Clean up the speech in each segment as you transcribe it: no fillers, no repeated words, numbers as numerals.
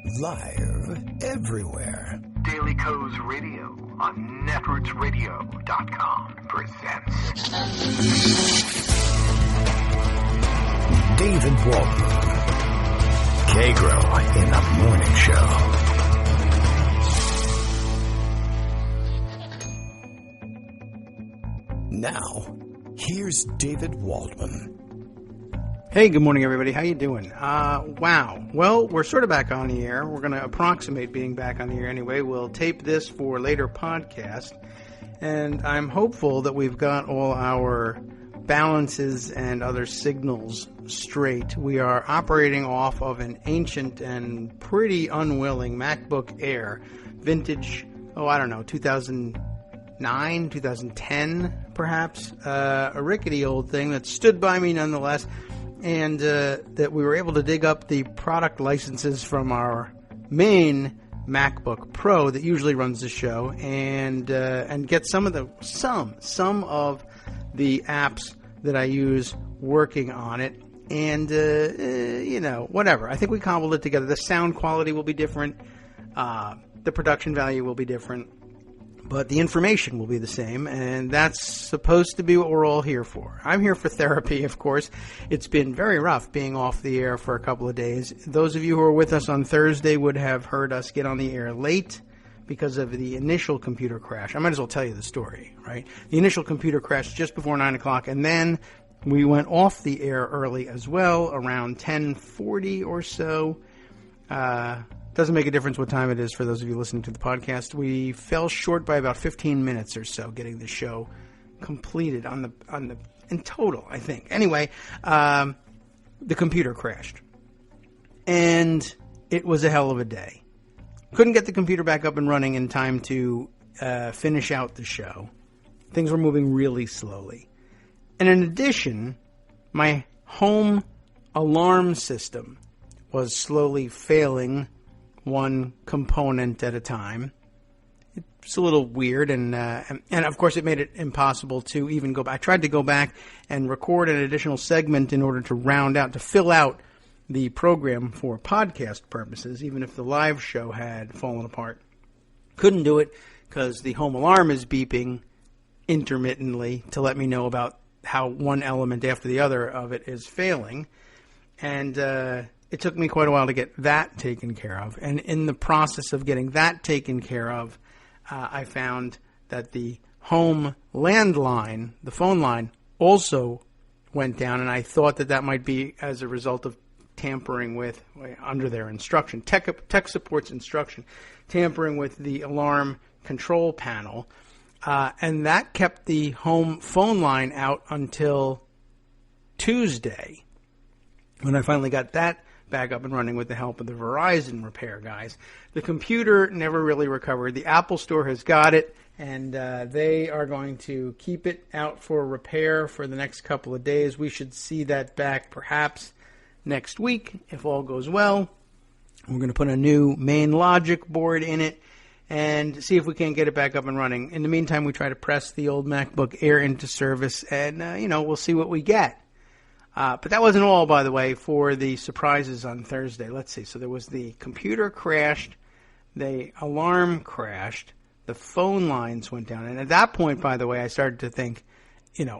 Live everywhere. Daily Co's Radio on netrootsradio.com presents David Walton. Kagro in the Morning Show. Now, here's David Waldman. Hey, good morning, everybody. How you doing? Wow. Well, we're sort of back on the air. We're going to approximate being back on the air anyway. We'll tape this for later podcast, and I'm hopeful that we've got all our balances and other signals straight. We are operating off of an ancient and pretty unwilling MacBook Air, vintage, 2009, 2010, perhaps. A rickety old thing that stood by me nonetheless. And that we were able to dig up the product licenses from our main MacBook Pro that usually runs the show, and get some of the apps that I use working on it, and whatever. I think we cobbled it together. The sound quality will be different, the production value will be different, but the information will be the same, and that's supposed to be what we're all here for. I'm here for therapy, of course. It's been very rough being off the air for a couple of days. Those of you who were with us on Thursday would have heard us get on the air late because of the initial computer crash. I might as well tell you the story, right? The initial computer crash just before 9 o'clock, and then we went off the air early as well, around 10:40 or so. Doesn't make a difference what time it is for those of you listening to the podcast. We fell short by about 15 minutes or so getting the show completed in total, I think. Anyway, the computer crashed, and it was a hell of a day. Couldn't get the computer back up and running in time to finish out the show. Things were moving really slowly. And in addition, my home alarm system was slowly failing one component at a time. It's a little weird, and of course it made it impossible to even go back. I tried to go back and record an additional segment in order to fill out the program for podcast purposes, even if the live show had fallen apart. Couldn't do it because the home alarm is beeping intermittently to let me know about how one element after the other of it is failing, and it took me quite a while to get that taken care of. And in the process of getting that taken care of, I found that the home landline, the phone line, also went down. And I thought that might be as a result of tampering with, under their instruction, tech support's instruction, tampering with the alarm control panel. And that kept the home phone line out until Tuesday, when I finally got that back up and running with the help of the Verizon repair guys. The computer never really recovered. The Apple Store has got it, and they are going to keep it out for repair for the next couple of days. We should see that back perhaps next week if all goes well. We're going to put a new main logic board in it and see if we can't get it back up and running. In the meantime, we try to press the old MacBook Air into service, and we'll see what we get. But that wasn't all, by the way, for the surprises on Thursday. Let's see. So there was the computer crashed, the alarm crashed, the phone lines went down. And at that point, by the way, I started to think,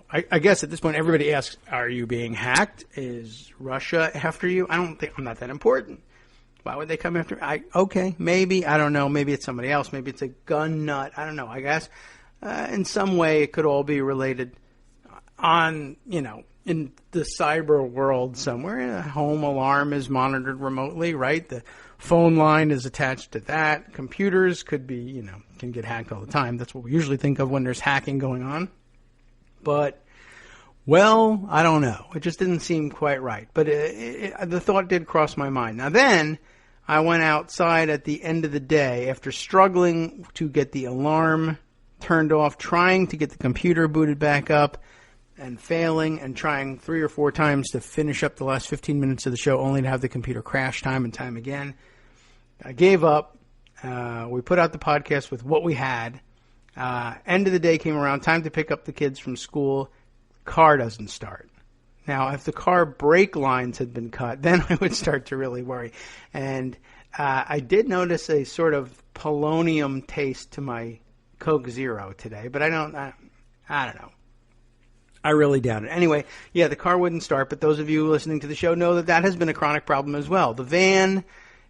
I guess at this point everybody asks, are you being hacked? Is Russia after you? I don't think I'm not that important. Why would they come after me? Okay, maybe. I don't know. Maybe it's somebody else. Maybe it's a gun nut. I don't know. I guess in some way it could all be related on, in the cyber world somewhere. A home alarm is monitored remotely, right? The phone line is attached to that. Computers could be, can get hacked all the time. That's what we usually think of when there's hacking going on. But, well, I don't know. It just didn't seem quite right. But the thought did cross my mind. Now then, I went outside at the end of the day after struggling to get the alarm turned off, trying to get the computer booted back up, and failing and trying 3 or 4 times to finish up the last 15 minutes of the show, only to have the computer crash time and time again. I gave up. We put out the podcast with what we had. End of the day came around, time to pick up the kids from school. Car doesn't start. Now, if the car brake lines had been cut, then I would start to really worry. And I did notice a sort of polonium taste to my Coke Zero today, but I don't know. I really doubt it. Anyway, yeah, the car wouldn't start, but those of you listening to the show know that has been a chronic problem as well. The van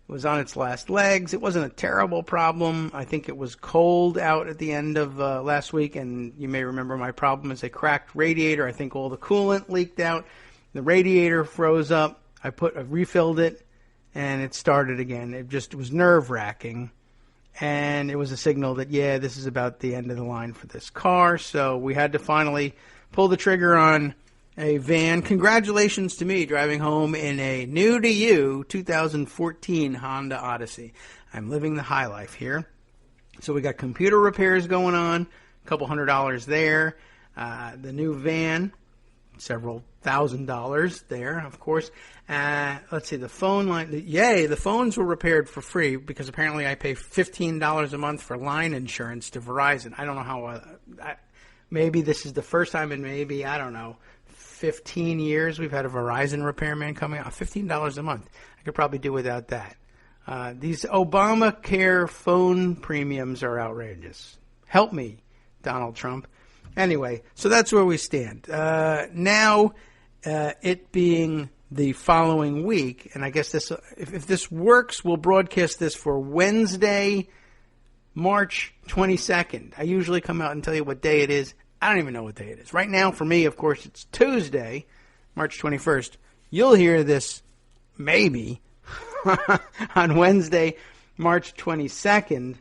was on its last legs. It wasn't a terrible problem. I think it was cold out at the end of last week, and you may remember my problem is a cracked radiator. I think all the coolant leaked out. The radiator froze up. I refilled it, and it started again. It was nerve-wracking, and it was a signal that, yeah, this is about the end of the line for this car, so we had to finally pull the trigger on a van. Congratulations to me driving home in a new-to-you 2014 Honda Odyssey. I'm living the high life here. So we got computer repairs going on, a couple $100 there. The new van, several $1,000s there, of course. Let's see, the phone line. The phones were repaired for free because apparently I pay $15 a month for line insurance to Verizon. I don't know how. Maybe this is the first time in 15 years we've had a Verizon repairman coming out. $15 a month. I could probably do without that. These Obamacare phone premiums are outrageous. Help me, Donald Trump. Anyway, so that's where we stand. Now, it being the following week, and I guess if this works, we'll broadcast this for Wednesday, March 22nd. I usually come out and tell you what day it is. I don't even know what day it is. Right now, for me, of course, it's Tuesday, March 21st. You'll hear this, maybe, on Wednesday, March 22nd,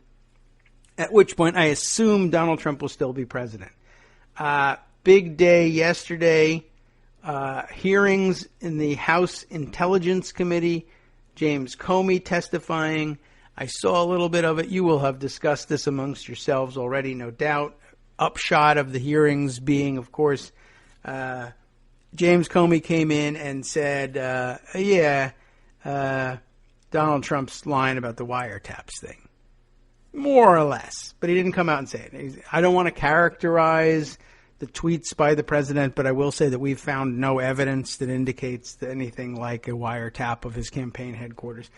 at which point I assume Donald Trump will still be president. Big day yesterday. Hearings in the House Intelligence Committee. James Comey testifying. I saw a little bit of it. You will have discussed this amongst yourselves already, no doubt. Upshot of the hearings being, of course, James Comey came in and said, Donald Trump's lying about the wiretaps thing. More or less. But he didn't come out and say it. I don't want to characterize the tweets by the president, but I will say that we've found no evidence that indicates anything like a wiretap of his campaign headquarters.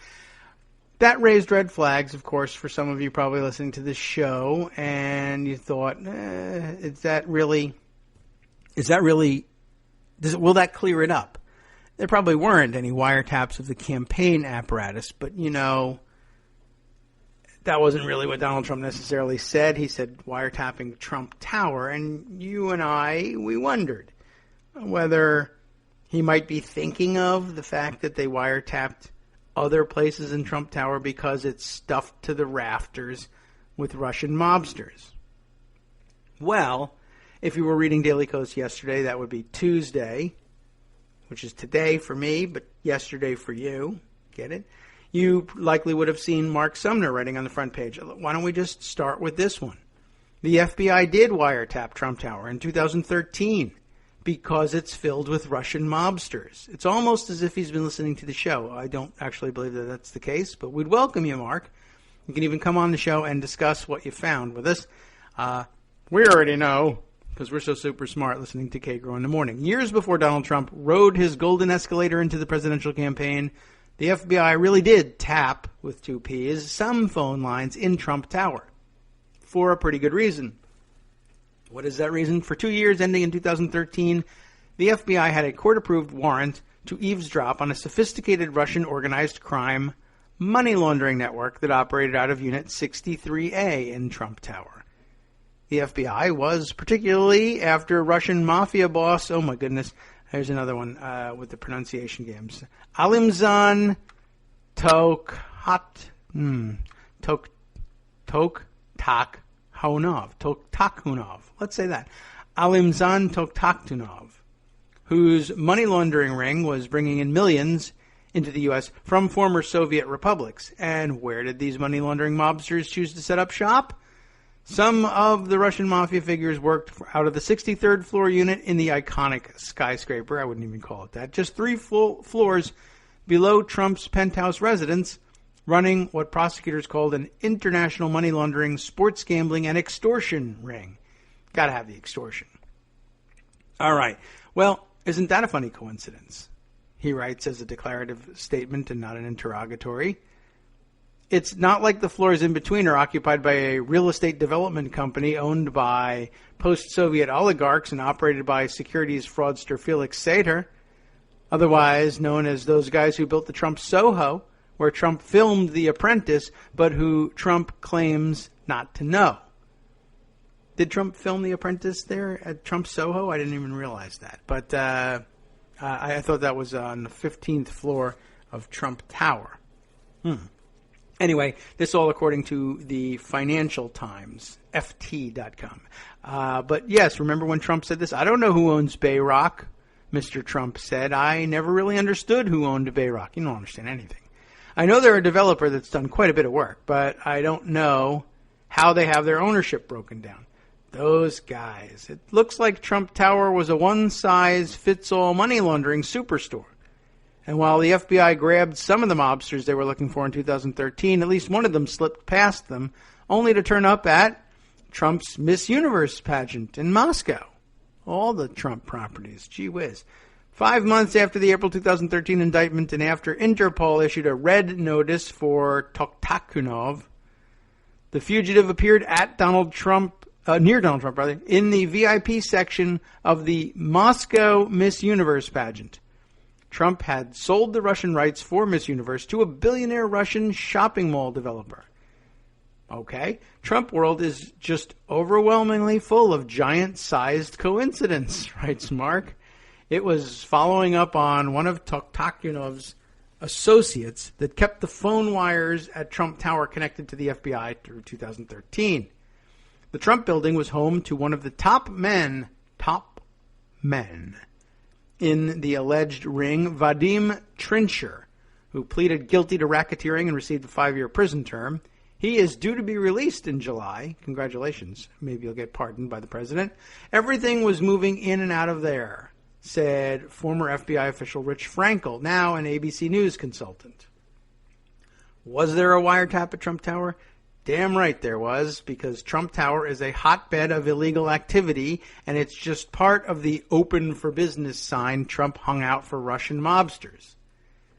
That raised red flags, of course, for some of you probably listening to this show, and you thought, will that clear it up? There probably weren't any wiretaps of the campaign apparatus, but, that wasn't really what Donald Trump necessarily said. He said wiretapping Trump Tower, and you and we wondered whether he might be thinking of the fact that they wiretapped other places in Trump Tower because it's stuffed to the rafters with Russian mobsters. Well, if you were reading Daily Kos yesterday, that would be Tuesday, which is today for me, but yesterday for you. Get it? You likely would have seen Mark Sumner writing on the front page. Why don't we just start with this one? The FBI did wiretap Trump Tower in 2013 because it's filled with Russian mobsters. It's almost as if he's been listening to the show. I don't actually believe that that's the case, but we'd welcome you, Mark. You can even come on the show and discuss what you found with us. We already know, because we're so super smart listening to Kagro in the morning. Years before Donald Trump rode his golden escalator into the presidential campaign, the FBI really did tap, with two P's, some phone lines in Trump Tower for a pretty good reason. What is that reason? For 2 years, ending in 2013, the FBI had a court-approved warrant to eavesdrop on a sophisticated Russian organized crime money laundering network that operated out of Unit 63A in Trump Tower. The FBI was particularly after Russian mafia boss, oh my goodness, there's another one with the pronunciation games, Alimzhan Toktaktunov. Let's say that. Alimzhan Toktaktunov, whose money laundering ring was bringing in millions into the U.S. from former Soviet republics. And where did these money laundering mobsters choose to set up shop? Some of the Russian mafia figures worked out of the 63rd floor unit in the iconic skyscraper. I wouldn't even call it that. Just 3 full floors below Trump's penthouse residence, running what prosecutors called an international money laundering, sports gambling, and extortion ring. Gotta have the extortion. All right. Well, isn't that a funny coincidence? He writes as a declarative statement and not an interrogatory. It's not like the floors in between are occupied by a real estate development company owned by post-Soviet oligarchs and operated by securities fraudster Felix Sater, otherwise known as those guys who built the Trump Soho, where Trump filmed The Apprentice, but who Trump claims not to know. Did Trump film The Apprentice there at Trump Soho? I didn't even realize that. But I thought that was on the 15th floor of Trump Tower. Anyway, this all according to the Financial Times, FT.com. But yes, remember when Trump said this? I don't know who owns Bayrock, Mr. Trump said. I never really understood who owned Bayrock. You don't understand anything. I know they're a developer that's done quite a bit of work, but I don't know how they have their ownership broken down. Those guys. It looks like Trump Tower was a one-size-fits-all money laundering superstore. And while the FBI grabbed some of the mobsters they were looking for in 2013, at least one of them slipped past them, only to turn up at Trump's Miss Universe pageant in Moscow. All the Trump properties. Gee whiz. 5 months after the April 2013 indictment and after Interpol issued a red notice for Toktakunov, the fugitive appeared at near Donald Trump, in the VIP section of the Moscow Miss Universe pageant. Trump had sold the Russian rights for Miss Universe to a billionaire Russian shopping mall developer. Okay, Trump world is just overwhelmingly full of giant-sized coincidence, writes Mark. It was following up on one of Toktakunov's associates that kept the phone wires at Trump Tower connected to the FBI through 2013. The Trump building was home to one of the top men in the alleged ring, Vadim Trincher, who pleaded guilty to racketeering and received a 5-year prison term. He is due to be released in July. Congratulations. Maybe you'll get pardoned by the president. Everything was moving in and out of there, said former FBI official Rich Frankel, now an ABC News consultant. Was there a wiretap at Trump Tower? Damn right there was, because Trump Tower is a hotbed of illegal activity, and it's just part of the open for business sign Trump hung out for Russian mobsters.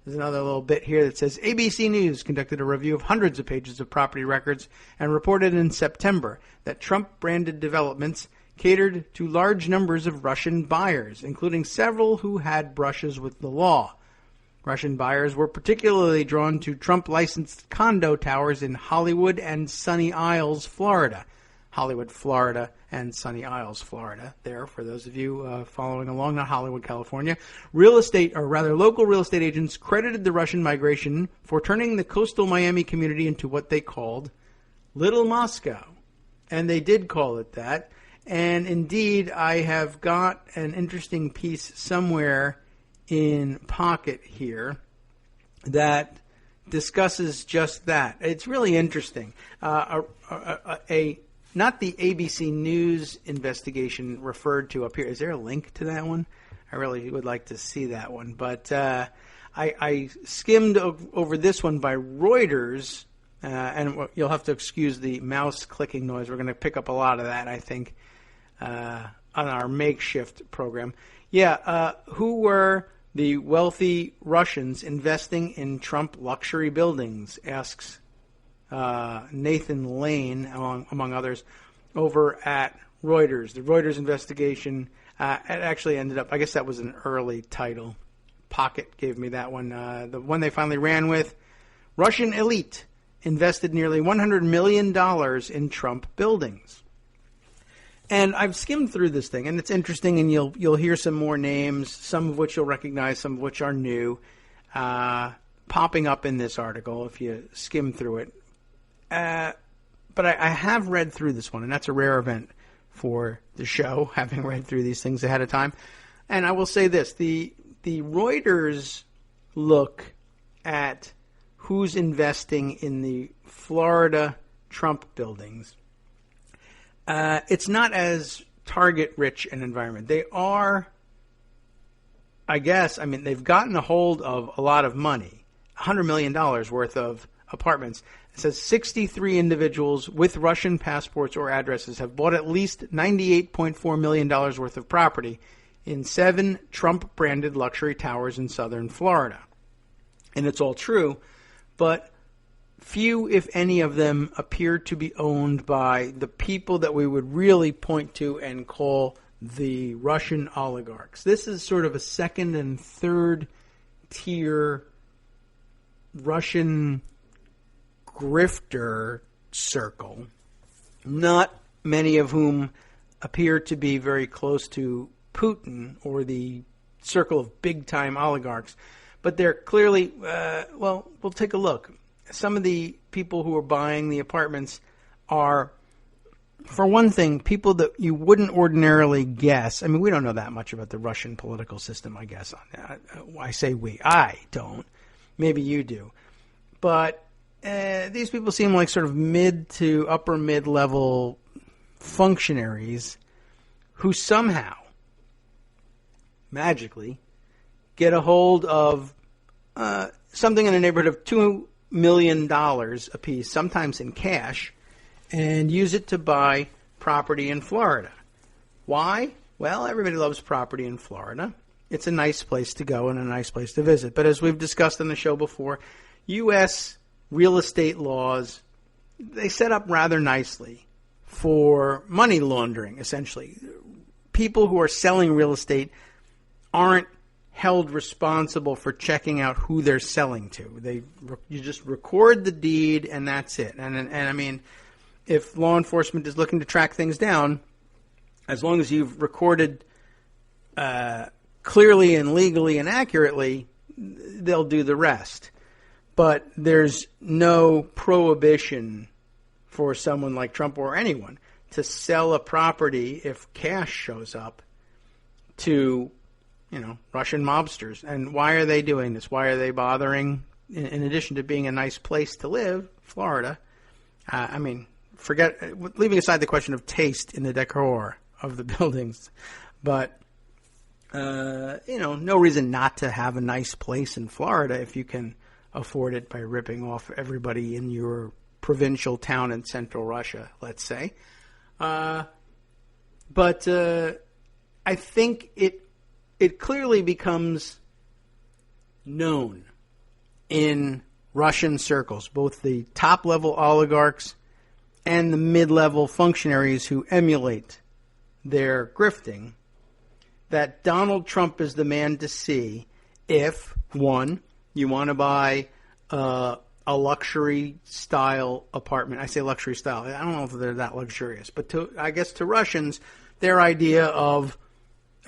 There's another little bit here that says ABC News conducted a review of hundreds of pages of property records and reported in September that Trump-branded developments catered to large numbers of Russian buyers, including several who had brushes with the law. Russian buyers were particularly drawn to Trump-licensed condo towers in Hollywood and Sunny Isles, Florida. Hollywood, Florida, and Sunny Isles, Florida. There, for those of you following along, not Hollywood, California. Local real estate agents credited the Russian migration for turning the coastal Miami community into what they called Little Moscow. And they did call it that. And indeed, I have got an interesting piece somewhere in pocket here that discusses just that. It's really interesting. Not the ABC News investigation referred to up here. Is there a link to that one? I really would like to see that one. But I skimmed over this one by Reuters, and you'll have to excuse the mouse clicking noise. We're going to pick up a lot of that, I think, on our makeshift program. Who were the wealthy Russians investing in Trump luxury buildings, asks Nathan Lane, among others, over at Reuters. The Reuters investigation, it actually ended up, I guess that was an early title. Pocket gave me that one. The one they finally ran with, Russian elite invested nearly $100 million in Trump buildings. And I've skimmed through this thing, and it's interesting, and you'll hear some more names, some of which you'll recognize, some of which are new, popping up in this article if you skim through it. But I have read through this one, and that's a rare event for the show, having read through these things ahead of time. And I will say this, the Reuters look at who's investing in the Florida Trump buildings. It's not as target-rich an environment. They are, they've gotten a hold of a lot of money, $100 million worth of apartments. It says 63 individuals with Russian passports or addresses have bought at least $98.4 million worth of property in 7 Trump-branded luxury towers in southern Florida. And it's all true, but few, if any of them, appear to be owned by the people that we would really point to and call the Russian oligarchs. This is sort of a second and third tier Russian grifter circle, not many of whom appear to be very close to Putin or the circle of big-time oligarchs. But they're clearly, well, we'll take a look. Some of the people who are buying the apartments are, for one thing, people that you wouldn't ordinarily guess. I mean, we don't know that much about the Russian political system, I guess. I say we. I don't. Maybe you do. But these people seem like sort of mid to upper mid-level functionaries who somehow, magically, get a hold of something in the neighborhood of $2 million apiece, sometimes in cash, and use it to buy property in Florida. Why? Well, everybody loves property in Florida. It's a nice place to go and a nice place to visit. But as we've discussed on the show before, U.S. real estate laws, they set up rather nicely for money laundering, essentially. People who are selling real estate aren't held responsible for checking out who they're selling to. You just record the deed and that's it. And I mean, if law enforcement is looking to track things down, as long as you've recorded clearly and legally and accurately, they'll do the rest. But there's no prohibition for someone like Trump or anyone to sell a property if cash shows up to, Russian mobsters. And why are they doing this? Why are they bothering? In addition to being a nice place to live, Florida, leaving aside the question of taste in the decor of the buildings, but, no reason not to have a nice place in Florida if you can afford it by ripping off everybody in your provincial town in central Russia, let's say. But I think it clearly becomes known in Russian circles, both the top-level oligarchs and the mid-level functionaries who emulate their grifting, that Donald Trump is the man to see if, one, you want to buy a luxury-style apartment. I say luxury-style. I don't know if they're that luxurious. But I guess to Russians, their idea of,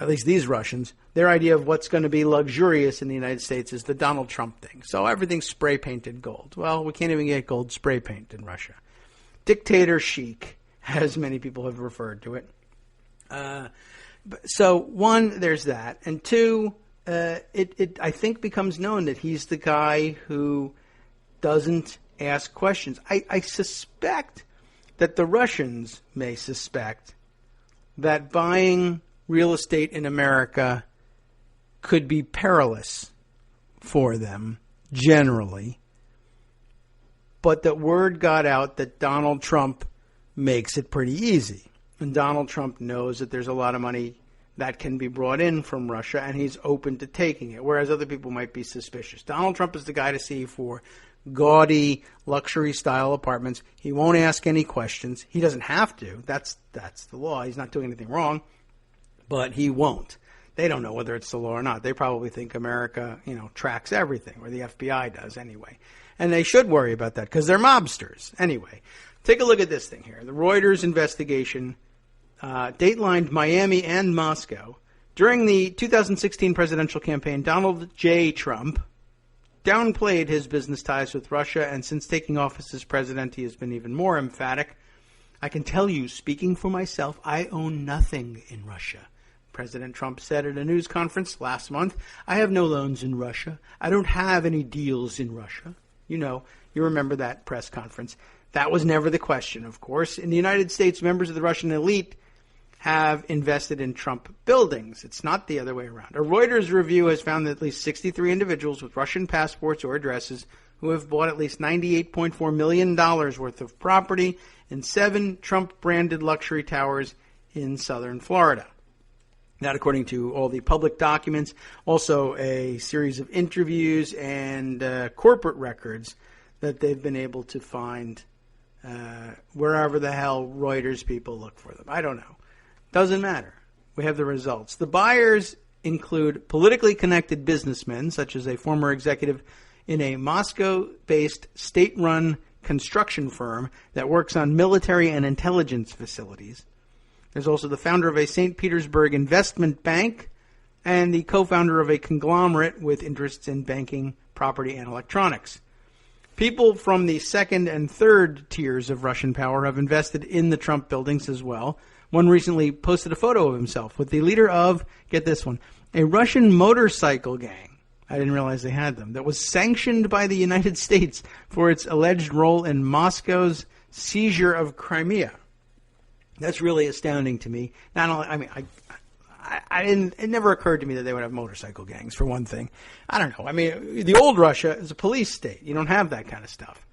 at least these Russians, their idea of what's going to be luxurious in the United States is the Donald Trump thing. So everything's spray-painted gold. Well, we can't even get gold spray paint in Russia. Dictator chic, as many people have referred to it. So, one, there's that. And two, it I think becomes known that he's the guy who doesn't ask questions. I suspect that the Russians may suspect that buying real estate in America could be perilous for them, generally, but that word got out that Donald Trump makes it pretty easy. And Donald Trump knows that there's a lot of money that can be brought in from Russia, and he's open to taking it, whereas other people might be suspicious. Donald Trump is the guy to see for gaudy, luxury-style apartments. He won't ask any questions. He doesn't have to. That's the law. He's not doing anything wrong, but he won't. They don't know whether it's the law or not. They probably think America, tracks everything, or the FBI does anyway. And they should worry about that because they're mobsters. Anyway, take a look at this thing here. The Reuters investigation datelined Miami and Moscow. During the 2016 presidential campaign, Donald J. Trump downplayed his business ties with Russia, and since taking office as president, he has been even more emphatic. I can tell you, speaking for myself, I own nothing in Russia. President Trump said at a news conference last month, I have no loans in Russia. I don't have any deals in Russia. You remember that press conference. That was never the question, of course. In the United States, members of the Russian elite have invested in Trump buildings. It's not the other way around. A Reuters review has found that at least 63 individuals with Russian passports or addresses who have bought at least $98.4 million worth of property in 7 Trump-branded luxury towers in southern Florida. That, according to all the public documents, also a series of interviews and corporate records that they've been able to find wherever the hell Reuters people look for them. I don't know. Doesn't matter. We have the results. The buyers include politically connected businessmen, such as a former executive in a Moscow-based state-run construction firm that works on military and intelligence facilities. There's also the founder of a St. Petersburg investment bank and the co-founder of a conglomerate with interests in banking, property, and electronics. People from the second and third tiers of Russian power have invested in the Trump buildings as well. One recently posted a photo of himself with the leader of, get this one, a Russian motorcycle gang. I didn't realize they had them. That was sanctioned by the United States for its alleged role in Moscow's seizure of Crimea. That's really astounding to me. Not only, I mean, I didn't. It never occurred to me that they would have motorcycle gangs. For one thing, I don't know. I mean, the old Russia is a police state. You don't have that kind of stuff.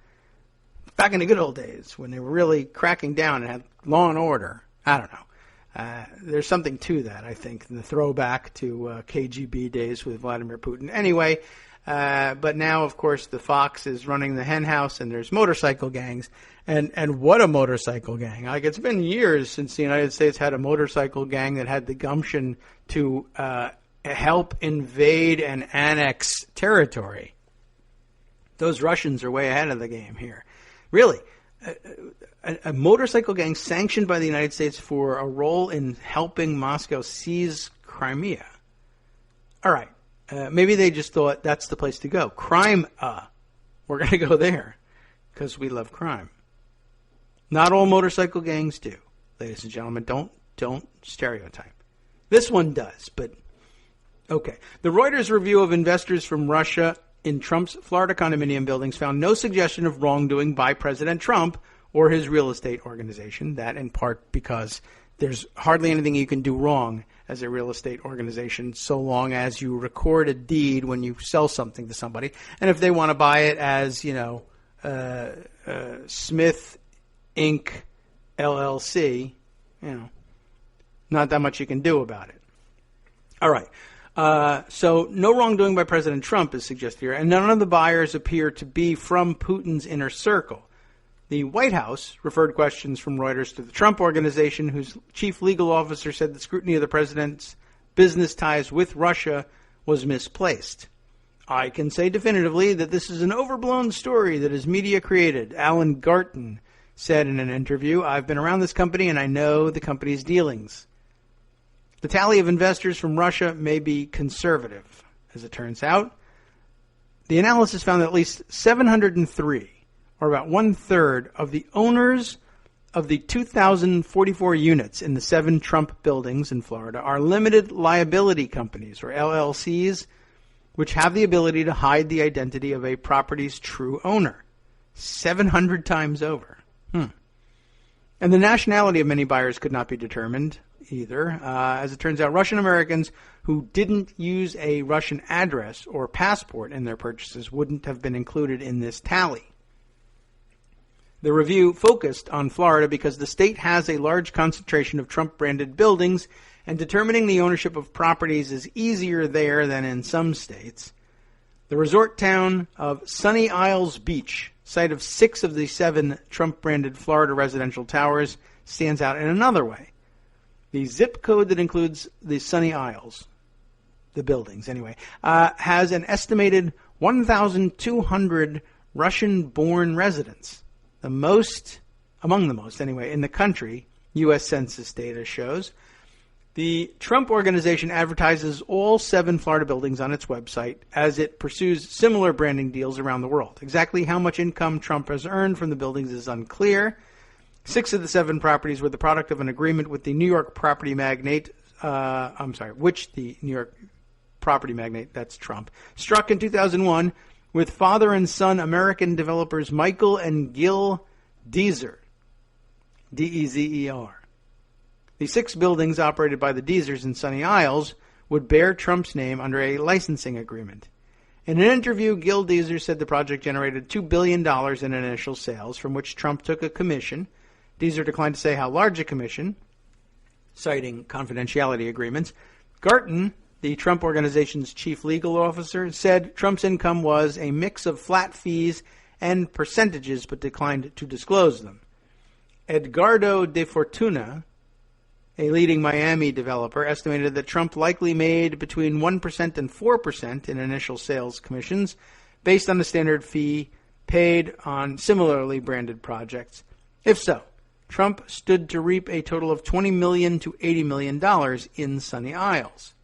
Back in the good old days, when they were really cracking down and had law and order, I don't know. There's something to that, I think, in the throwback to KGB days with Vladimir Putin. Anyway, but now, of course, the Fox is running the hen house, and there's motorcycle gangs. And what a motorcycle gang. Like, it's been years since the United States had a motorcycle gang that had the gumption to help invade and annex territory. Those Russians are way ahead of the game here. Really, a motorcycle gang sanctioned by the United States for a role in helping Moscow seize Crimea. All right. Maybe they just thought that's the place to go. Crime, we're going to go there because we love crime. Not all motorcycle gangs do, ladies and gentlemen. Don't stereotype. This one does, but okay. The Reuters review of investors from Russia in Trump's Florida condominium buildings found no suggestion of wrongdoing by President Trump or his real estate organization. That in part because there's hardly anything you can do wrong as a real estate organization so long as you record a deed when you sell something to somebody. And if they want to buy it as, Smith Inc. LLC, not that much you can do about it. All right. So no wrongdoing by President Trump is suggested here, and none of the buyers appear to be from Putin's inner circle. The White House referred questions from Reuters to the Trump Organization, whose chief legal officer said the scrutiny of the president's business ties with Russia was misplaced. I can say definitively that this is an overblown story that is media created, Alan Garton said in an interview. I've been around this company and I know the company's dealings. The tally of investors from Russia may be conservative, as it turns out. The analysis found that at least 703, or about one-third, of the owners of the 2,044 units in the 7 Trump buildings in Florida are limited liability companies, or LLCs, which have the ability to hide the identity of a property's true owner. 700 times over. And the nationality of many buyers could not be determined either. As it turns out, Russian Americans who didn't use a Russian address or passport in their purchases wouldn't have been included in this tally. The review focused on Florida because the state has a large concentration of Trump-branded buildings, and determining the ownership of properties is easier there than in some states. The resort town of Sunny Isles Beach, site of 6 of the 7 Trump-branded Florida residential towers, stands out in another way. The zip code that includes the Sunny Isles, the buildings anyway, has an estimated 1,200 Russian-born residents, among the most anyway, in the country, U.S. Census data shows. The Trump Organization advertises all 7 Florida buildings on its website as it pursues similar branding deals around the world. Exactly how much income Trump has earned from the buildings is unclear. 6 of the 7 properties were the product of an agreement with the New York property magnate, which the New York property magnate, that's Trump, struck in 2001 with father and son American developers Michael and Gil Deezer, D-E-Z-E-R. The 6 buildings operated by the Deezers in Sunny Isles would bear Trump's name under a licensing agreement. In an interview, Gil Deezer said the project generated $2 billion in initial sales, from which Trump took a commission. Deezer declined to say how large a commission, citing confidentiality agreements. Garton, the Trump Organization's chief legal officer, said Trump's income was a mix of flat fees and percentages, but declined to disclose them. Edgardo de Fortuna, a leading Miami developer, estimated that Trump likely made between 1% and 4% in initial sales commissions, based on the standard fee paid on similarly branded projects. If so, Trump stood to reap a total of $20 million to $80 million in Sunny Isles.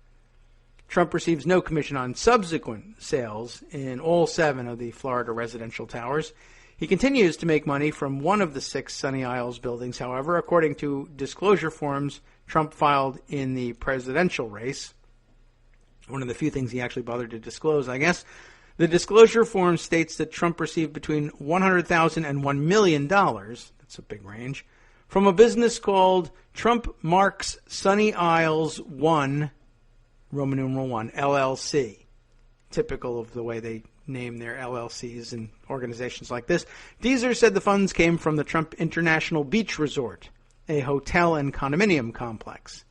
Trump receives no commission on subsequent sales in all 7 of the Florida residential towers. He continues to make money from one of the 6 Sunny Isles buildings, however, according to disclosure forms Trump filed in the presidential race. One of the few things he actually bothered to disclose, I guess. The disclosure form states that Trump received between $100,000 and $1 million, that's a big range, from a business called Trump Marks Sunny Isles 1, Roman numeral 1, LLC. Typical of the way they name their LLCs and organizations like this. Deezer said the funds came from the Trump International Beach Resort, a hotel and condominium complex.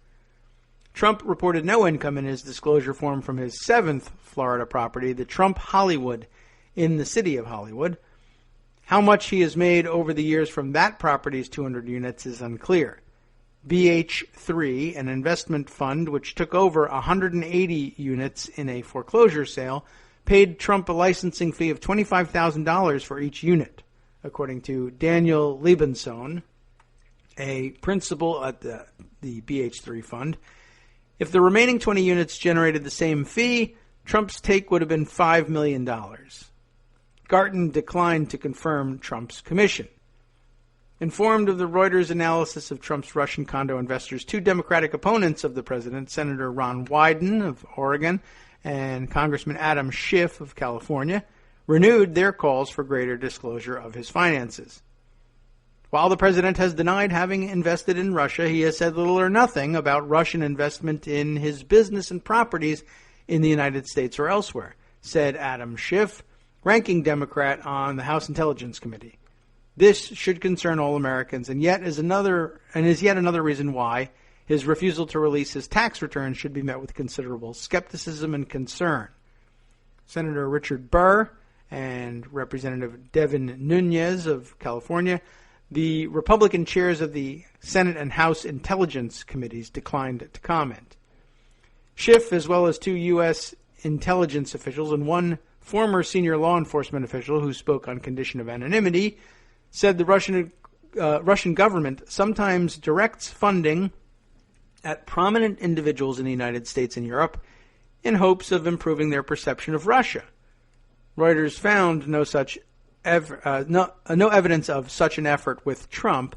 Trump reported no income in his disclosure form from his 7th Florida property, the Trump Hollywood, in the city of Hollywood. How much he has made over the years from that property's 200 units is unclear. BH3, an investment fund which took over 180 units in a foreclosure sale, paid Trump a licensing fee of $25,000 for each unit, according to Daniel Liebensohn, a principal at the BH3 fund. If the remaining 20 units generated the same fee, Trump's take would have been $5 million. Garten declined to confirm Trump's commission. Informed of the Reuters analysis of Trump's Russian condo investors, 2 Democratic opponents of the president, Senator Ron Wyden of Oregon and Congressman Adam Schiff of California, renewed their calls for greater disclosure of his finances. While the president has denied having invested in Russia, he has said little or nothing about Russian investment in his business and properties in the United States or elsewhere, said Adam Schiff, ranking Democrat on the House Intelligence Committee. This should concern all Americans and is yet another reason why his refusal to release his tax returns should be met with considerable skepticism and concern. Senator Richard Burr and Representative Devin Nunes of California, the Republican chairs of the Senate and House Intelligence Committees, declined to comment. Schiff, as well as 2 U.S. intelligence officials and 1 former senior law enforcement official who spoke on condition of anonymity, said the Russian government sometimes directs funding at prominent individuals in the United States and Europe in hopes of improving their perception of Russia. Reuters found no evidence of such an effort with Trump.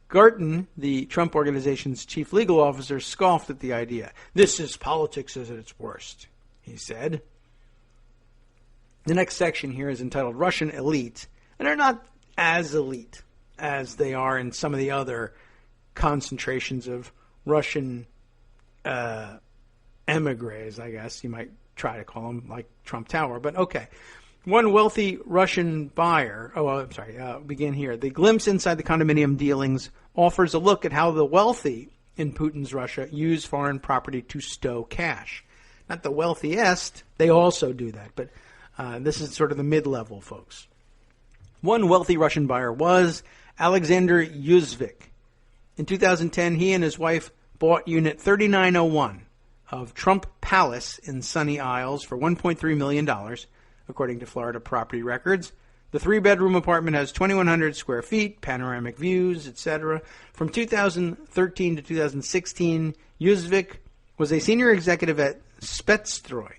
Garten, the Trump Organization's chief legal officer, scoffed at the idea. "This is politics at its worst," he said. The next section here is entitled Russian Elite, and they're not as elite as they are in some of the other concentrations of Russian emigres, I guess you might try to call them, like Trump Tower, but okay. One wealthy Russian buyer, begin here. The glimpse inside the condominium dealings offers a look at how the wealthy in Putin's Russia use foreign property to stow cash. Not the wealthiest, they also do that, but this is sort of the mid-level folks. One wealthy Russian buyer was Alexander Yuzvik. In 2010, he and his wife bought Unit 3901 of Trump Palace in Sunny Isles for $1.3 million, according to Florida property records. The 3-bedroom apartment has 2,100 square feet, panoramic views, etc. From 2013 to 2016, Yuzvik was a senior executive at Spetstroy,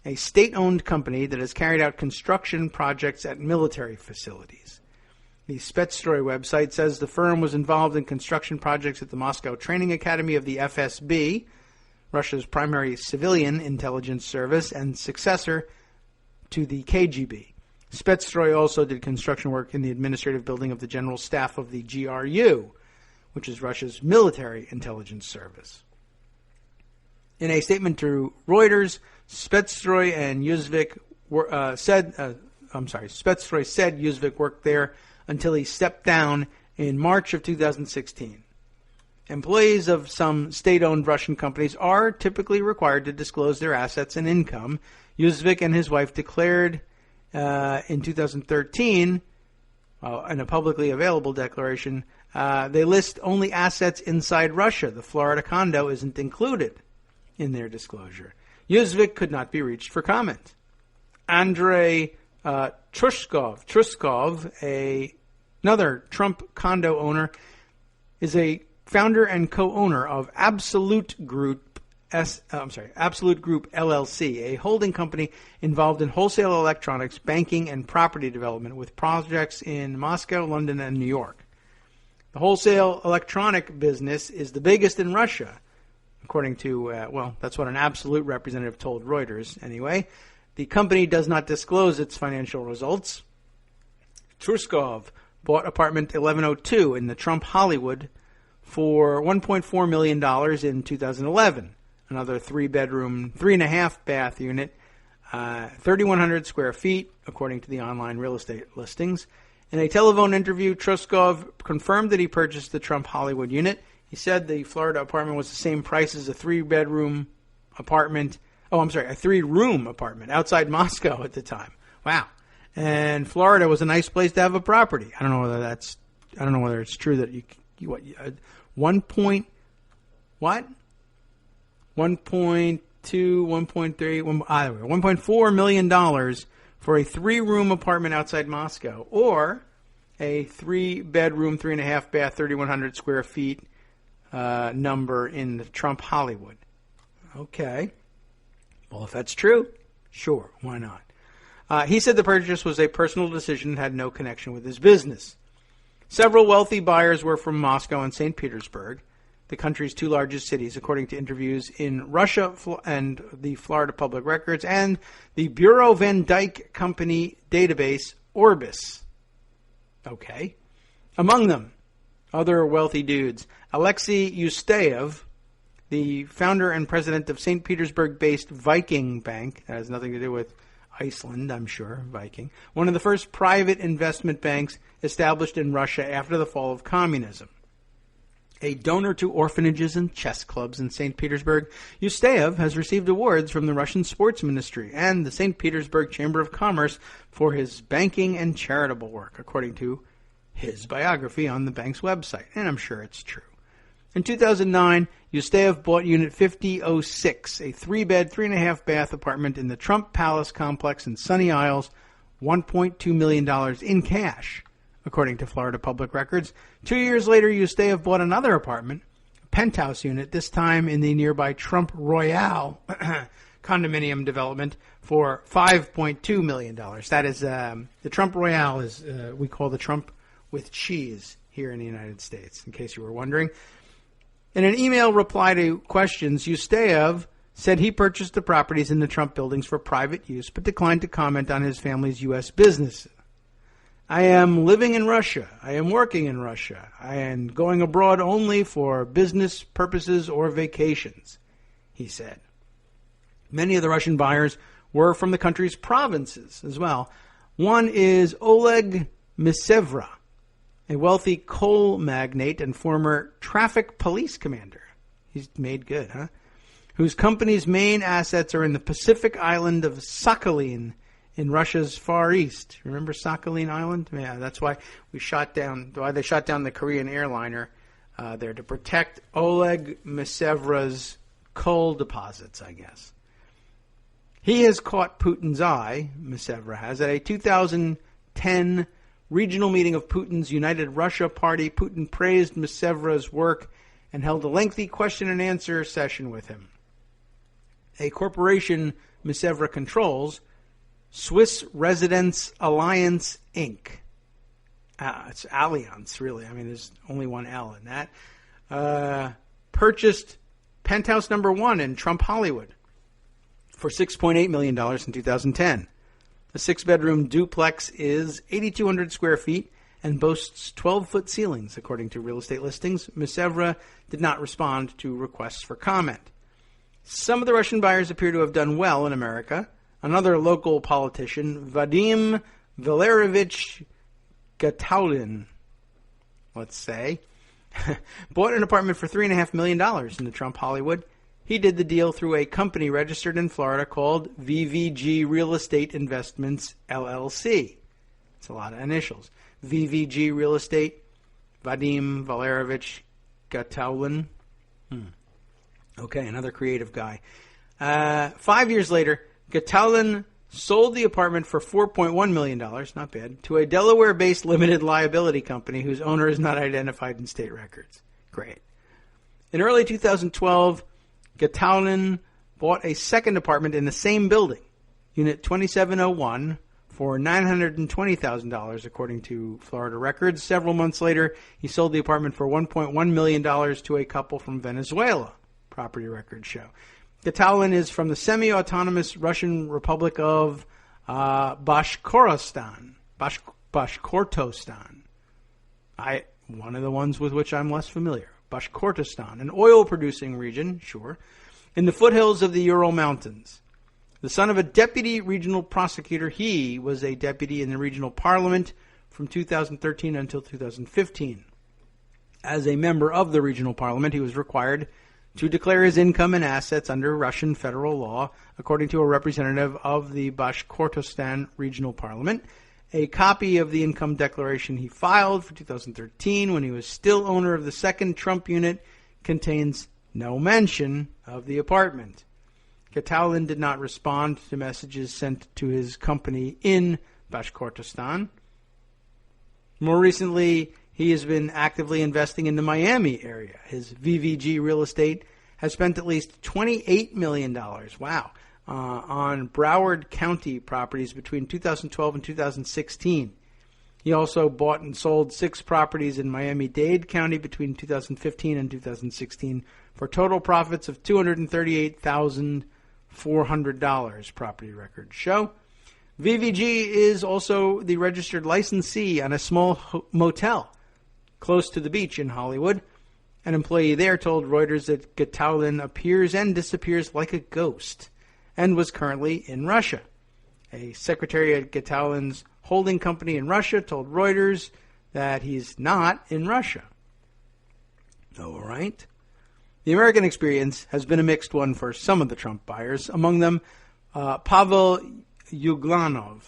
a state-owned company that has carried out construction projects at military facilities. The Spetstroy website says the firm was involved in construction projects at the Moscow Training Academy of the FSB, Russia's primary civilian intelligence service and successor to the KGB. Spetstroy also did construction work in the administrative building of the General Staff of the GRU, which is Russia's military intelligence service. In a statement to Reuters, Spetstroy and Yuzvik Spetstroy said Yuzvik worked there until he stepped down in March of 2016. Employees of some state-owned Russian companies are typically required to disclose their assets and income. Yuzvik and his wife declared in 2013, in a publicly available declaration, they list only assets inside Russia. The Florida condo isn't included in their disclosure. Yuzvik could not be reached for comment. Andrei Truskov, another Trump condo owner, is a founder and co-owner of Absolute Group LLC, a holding company involved in wholesale electronics, banking, and property development with projects in Moscow, London, and New York. The wholesale electronic business is the biggest in Russia, according to, that's what an Absolute representative told Reuters anyway. The company does not disclose its financial results. Truskov bought apartment 1102 in the Trump Hollywood for $1.4 million in 2011. Another 3-bedroom, 3.5-bath unit, 3,100 square feet, according to the online real estate listings. In a telephone interview, Truskov confirmed that he purchased the Trump Hollywood unit. He said the Florida apartment was the same price as a 3-bedroom apartment. A 3-room apartment outside Moscow at the time. Wow. And Florida was a nice place to have a property. I don't know whether it's true that you 1.2, 1.3, either way, $1.4 million for a 3-room apartment outside Moscow, or a 3-bedroom, 3.5-bath, 3,100 square feet number in the Trump Hollywood. Okay. Well, if that's true, sure, why not? He said the purchase was a personal decision and had no connection with his business. Several wealthy buyers were from Moscow and St. Petersburg, the country's 2 largest cities, according to interviews in Russia and the Florida Public Records and the Bureau Van Dyke Company database, Orbis. Okay. Among them, other wealthy dudes, Alexei Yusteyev, the founder and president of St. Petersburg-based Viking Bank. That has nothing to do with Iceland, I'm sure, Viking. One of the first private investment banks established in Russia after the fall of communism. A donor to orphanages and chess clubs in St. Petersburg, Yusteyev has received awards from the Russian Sports Ministry and the St. Petersburg Chamber of Commerce for his banking and charitable work, according to his biography on the bank's website. And I'm sure it's true. In 2009, Yusteyev bought Unit 5006, a 3-bed, 3.5-bath apartment in the Trump Palace complex in Sunny Isles, $1.2 million in cash, according to Florida Public Records. 2 years later, Yusteyev bought another apartment, a penthouse unit, this time in the nearby Trump Royale condominium development, for $5.2 million. That is, the Trump Royale is, we call the Trump with cheese here in the United States, in case you were wondering. In an email reply to questions, Yusteyev said he purchased the properties in the Trump buildings for private use, but declined to comment on his family's U.S. business. I am living in Russia. I am working in Russia. I am going abroad only for business purposes or vacations, he said. Many of the Russian buyers were from the country's provinces as well. One is Oleg Misevra, a wealthy coal magnate and former traffic police commander. He's made good, huh? Whose company's main assets are in the Pacific island of Sakhalin in Russia's Far East. Remember Sakhalin Island? Yeah, that's why they shot down the Korean airliner there, to protect Oleg Misevra's coal deposits, I guess. He has caught Putin's eye, Misevra has, at a 2010 regional meeting of Putin's United Russia Party. Putin praised Misevra's work and held a lengthy question and answer session with him. A corporation Misevra controls, Swiss Residence Alliance, Inc. It's Allianz, really. I mean, there's only one L in that. Purchased penthouse number 1 in Trump Hollywood for $6.8 million in 2010. The 6-bedroom duplex is 8,200 square feet and boasts 12-foot ceilings, according to real estate listings. Misevra did not respond to requests for comment. Some of the Russian buyers appear to have done well in America. Another local politician, Vadim Valerievich Gataulin, let's say, bought an apartment for $3.5 million in the Trump Hollywood. He did the deal through a company registered in Florida called VVG Real Estate Investments, LLC. It's a lot of initials. VVG Real Estate, Vadim Valerovich Gataulin. Okay, another creative guy. 5 years later, Gataulin sold the apartment for $4.1 million, not bad, to a Delaware-based limited liability company whose owner is not identified in state records. Great. In early 2012, Gataulin bought a second apartment in the same building, Unit 2701, for $920,000, according to Florida records. Several months later, he sold the apartment for $1.1 million to a couple from Venezuela, property records show. Gataulin is from the semi-autonomous Russian Republic of Bashkortostan. One of the ones with which I'm less familiar. Bashkortostan, an oil-producing region, sure, in the foothills of the Ural Mountains. The son of a deputy regional prosecutor, he was a deputy in the regional parliament from 2013 until 2015. As a member of the regional parliament, he was required to declare his income and assets under Russian federal law, according to a representative of the Bashkortostan regional parliament. A copy of the income declaration he filed for 2013, when he was still owner of the second Trump unit, contains no mention of the apartment. Gataulin did not respond to messages sent to his company in Bashkortostan. More recently, he has been actively investing in the Miami area. His VVG Real Estate has spent at least $28 million, on Broward County properties between 2012 and 2016. He also bought and sold 6 properties in Miami-Dade County between 2015 and 2016 for total profits of $238,400, property records show. VVG is also the registered licensee on a small motel close to the beach in Hollywood. An employee there told Reuters that Gataulin appears and disappears like a ghost and was currently in Russia. A secretary at Gataulin's holding company in Russia told Reuters that he's not in Russia. All right. The American experience has been a mixed one for some of the Trump buyers, among them Pavel Yuglanov,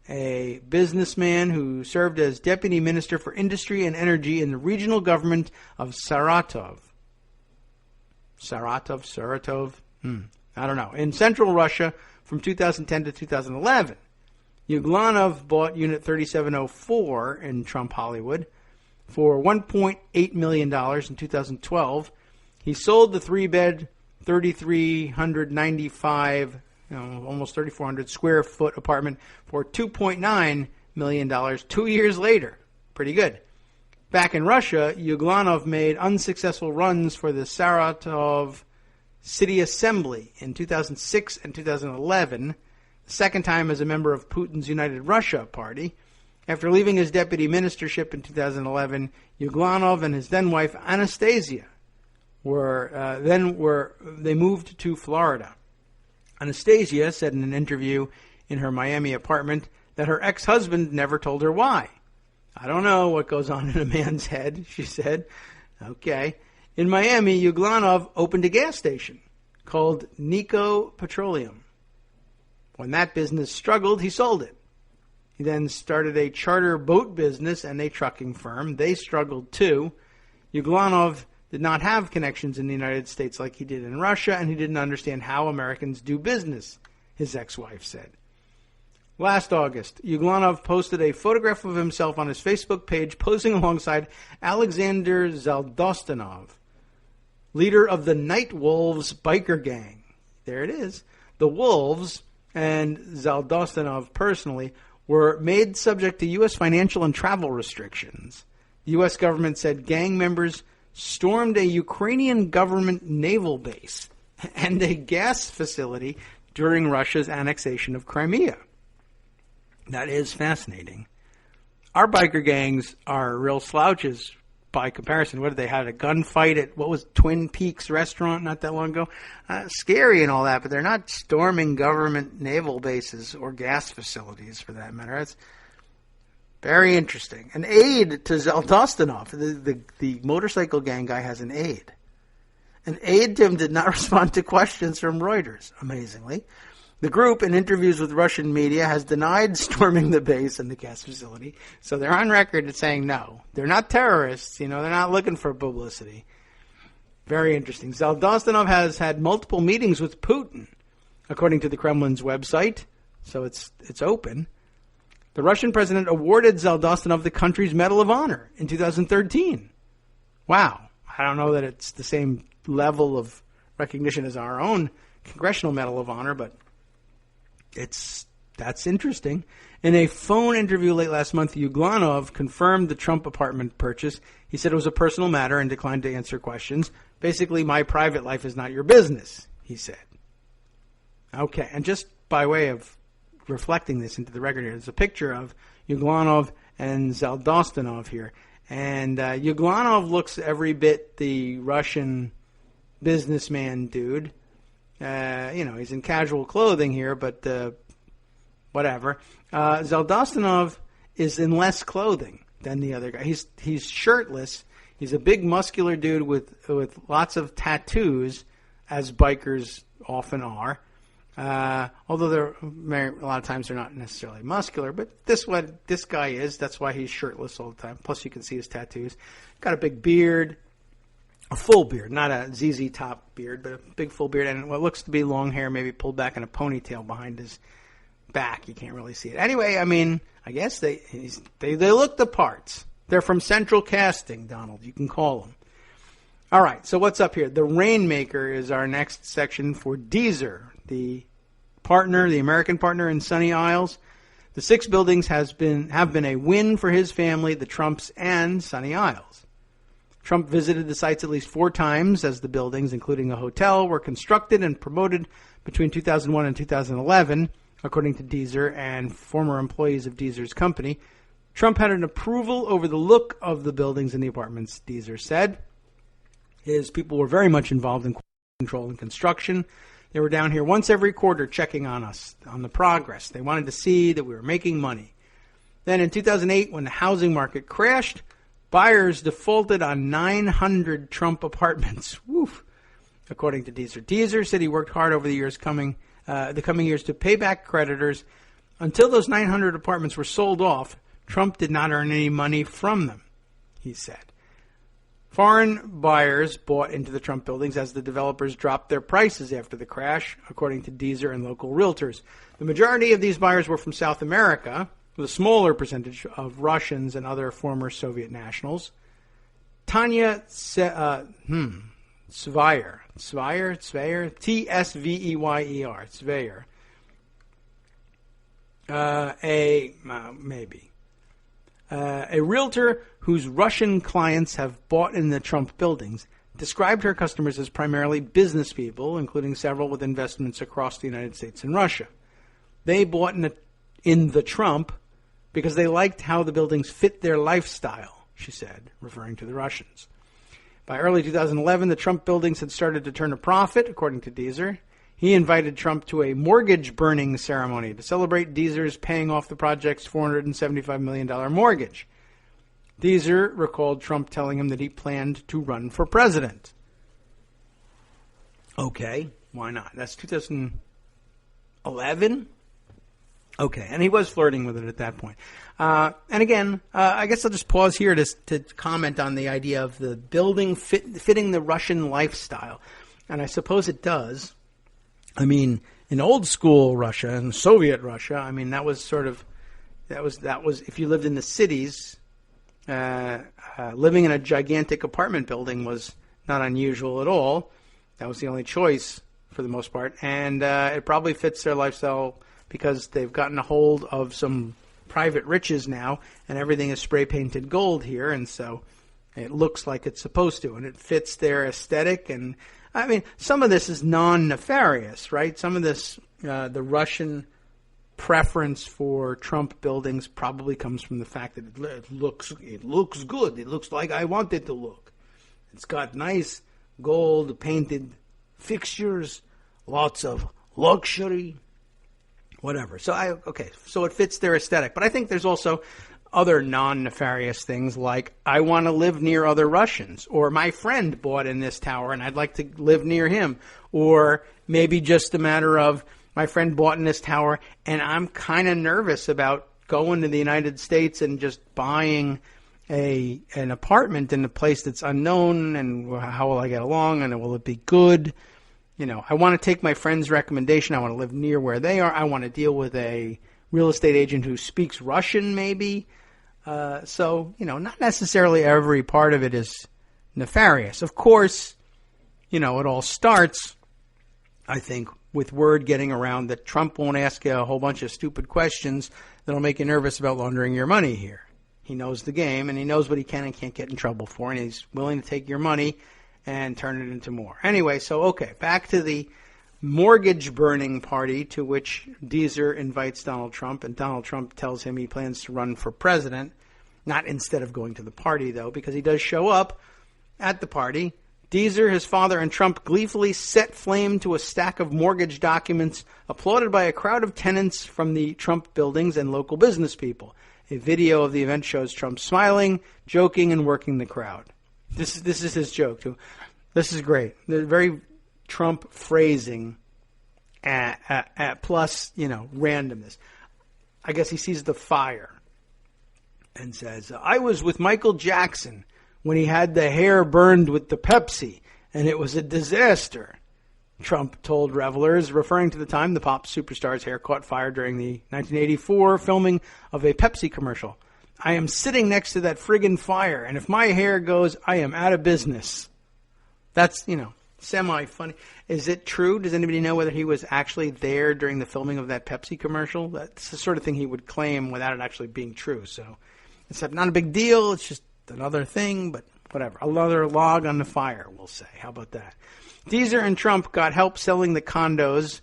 a businessman who served as Deputy Minister for Industry and Energy in the regional government of Saratov. Saratov? I don't know. In central Russia from 2010 to 2011. Yuglanov bought Unit 3704 in Trump Hollywood for $1.8 million in 2012. He sold the 3-bed, 3,395, almost 3,400 square foot apartment for $2.9 million 2 years later. Pretty good. Back in Russia, Yuglanov made unsuccessful runs for the Saratov City Assembly in 2006 and 2011, the second time as a member of Putin's United Russia party. After leaving his deputy ministership in 2011, Yuglanov and his then-wife Anastasia they moved to Florida. Anastasia said in an interview in her Miami apartment that her ex-husband never told her why. I don't know what goes on in a man's head, she said. Okay. In Miami, Yuglanov opened a gas station called Nico Petroleum. When that business struggled, he sold it. He then started a charter boat business and a trucking firm. They struggled too. Yuglanov did not have connections in the United States like he did in Russia, and he didn't understand how Americans do business, his ex-wife said. Last August, Yuglanov posted a photograph of himself on his Facebook page posing alongside Alexander Zaldostanov, leader of the Night Wolves biker gang. There it is. The Wolves and Zaldostanov personally were made subject to U.S. financial and travel restrictions. The U.S. government said gang members stormed a Ukrainian government naval base and a gas facility during Russia's annexation of Crimea. That is fascinating. Our biker gangs are real slouches by comparison. What did they have? A gunfight at, what was Twin Peaks restaurant not that long ago? Scary and all that, but they're not storming government naval bases or gas facilities for that matter. That's very interesting. An aide to Zaldostanov. The motorcycle gang guy has an aide. An aide to him did not respond to questions from Reuters, amazingly. The group, in interviews with Russian media, has denied storming the base and the gas facility. So they're on record as saying no. They're not terrorists. They're not looking for publicity. Very interesting. Zaldostinov has had multiple meetings with Putin, according to the Kremlin's website. So it's open. The Russian president awarded Zaldostinov the country's Medal of Honor in 2013. Wow. I don't know that it's the same level of recognition as our own Congressional Medal of Honor, but that's interesting. In a phone interview late last month, Yuglanov confirmed the Trump apartment purchase. He said it was a personal matter and declined to answer questions. Basically, my private life is not your business, he said. Okay, and just by way of reflecting this into the record here, there's a picture of Yuglanov and Zaldostinov here. And Yuglanov looks every bit the Russian businessman dude. He's in casual clothing here, but whatever. Zaldostinov is in less clothing than the other guy. He's shirtless. He's a big muscular dude with lots of tattoos, as bikers often are. Although a lot of times they're not necessarily muscular, but this guy is. That's why he's shirtless all the time. Plus, you can see his tattoos. Got a big beard. A full beard, not a ZZ Top beard, but a big full beard, and what looks to be long hair, maybe pulled back in a ponytail behind his back. You can't really see it. Anyway, I guess they look the parts. They're from Central Casting, Donald. You can call them. All right, so what's up here? The Rainmaker is our next section for Deezer, the American partner in Sunny Isles. The 6 buildings have been a win for his family, the Trumps, and Sunny Isles. Trump visited the sites at least 4 times as the buildings, including a hotel, were constructed and promoted between 2001 and 2011, according to Deezer and former employees of Deezer's company. Trump had an approval over the look of the buildings and the apartments, Deezer said. His people were very much involved in control and construction. They were down here once every quarter checking on us, on the progress. They wanted to see that we were making money. Then in 2008, when the housing market crashed, buyers defaulted on 900 Trump apartments. Woof. According to Deezer. Deezer said he worked hard over the coming years to pay back creditors. Until those 900 apartments were sold off, Trump did not earn any money from them, he said. Foreign buyers bought into the Trump buildings as the developers dropped their prices after the crash, according to Deezer and local realtors. The majority of these buyers were from South America, with a smaller percentage of Russians and other former Soviet nationals. Tanya Tsveyer, T-S-V-E-Y-E-R, Tsveyer, a realtor whose Russian clients have bought in the Trump buildings, described her customers as primarily business people, including several with investments across the United States and Russia. They bought in the Trump because they liked how the buildings fit their lifestyle, she said, referring to the Russians. By early 2011, the Trump buildings had started to turn a profit, according to Deezer. He invited Trump to a mortgage-burning ceremony to celebrate Deezer's paying off the project's $475 million mortgage. Deezer recalled Trump telling him that he planned to run for president. Okay, why not? That's 2011? Okay, and he was flirting with it at that point. And again, I guess I'll just pause here to comment on the idea of the building fitting the Russian lifestyle. And I suppose it does. I mean, in old school Russia and Soviet Russia, I mean, that was if you lived in the cities, living in a gigantic apartment building was not unusual at all. That was the only choice for the most part. And it probably fits their lifestyle because they've gotten a hold of some private riches now, and everything is spray-painted gold here, and so it looks like it's supposed to, and it fits their aesthetic. And, I mean, some of this is non-nefarious, right? Some of this, the Russian preference for Trump buildings probably comes from the fact that it looks good. It looks like I want it to look. It's got nice gold-painted fixtures, lots of luxury, whatever. So it fits their aesthetic. But I think there's also other non-nefarious things like, I want to live near other Russians, or my friend bought in this tower and I'd like to live near him, or maybe just a matter of, my friend bought in this tower and I'm kind of nervous about going to the United States and just buying an apartment in a place that's unknown, and how will I get along, and will it be good? I want to take my friend's recommendation. I want to live near where they are. I want to deal with a real estate agent who speaks Russian, maybe. So, not necessarily every part of it is nefarious. Of course, it all starts, I think, with word getting around that Trump won't ask you a whole bunch of stupid questions that'll make you nervous about laundering your money here. He knows the game, and he knows what he can and can't get in trouble for, and he's willing to take your money and turn it into more. Anyway, back to the mortgage burning party to which Deezer invites Donald Trump, and Donald Trump tells him he plans to run for president, not instead of going to the party, though, because he does show up at the party. Deezer, his father, and Trump gleefully set flame to a stack of mortgage documents, applauded by a crowd of tenants from the Trump buildings and local business people. A video of the event shows Trump smiling, joking, and working the crowd. This is his joke, too. This is great. The very Trump phrasing plus, randomness. I guess he sees the fire and says, I was with Michael Jackson when he had the hair burned with the Pepsi, and it was a disaster, Trump told revelers, referring to the time the pop superstar's hair caught fire during the 1984 filming of a Pepsi commercial. I am sitting next to that friggin' fire, and if my hair goes, I am out of business. That's, semi-funny. Is it true? Does anybody know whether he was actually there during the filming of that Pepsi commercial? That's the sort of thing he would claim without it actually being true. So it's not a big deal. It's just another thing, but whatever. Another log on the fire, we'll say. How about that? Deezer and Trump got help selling the condos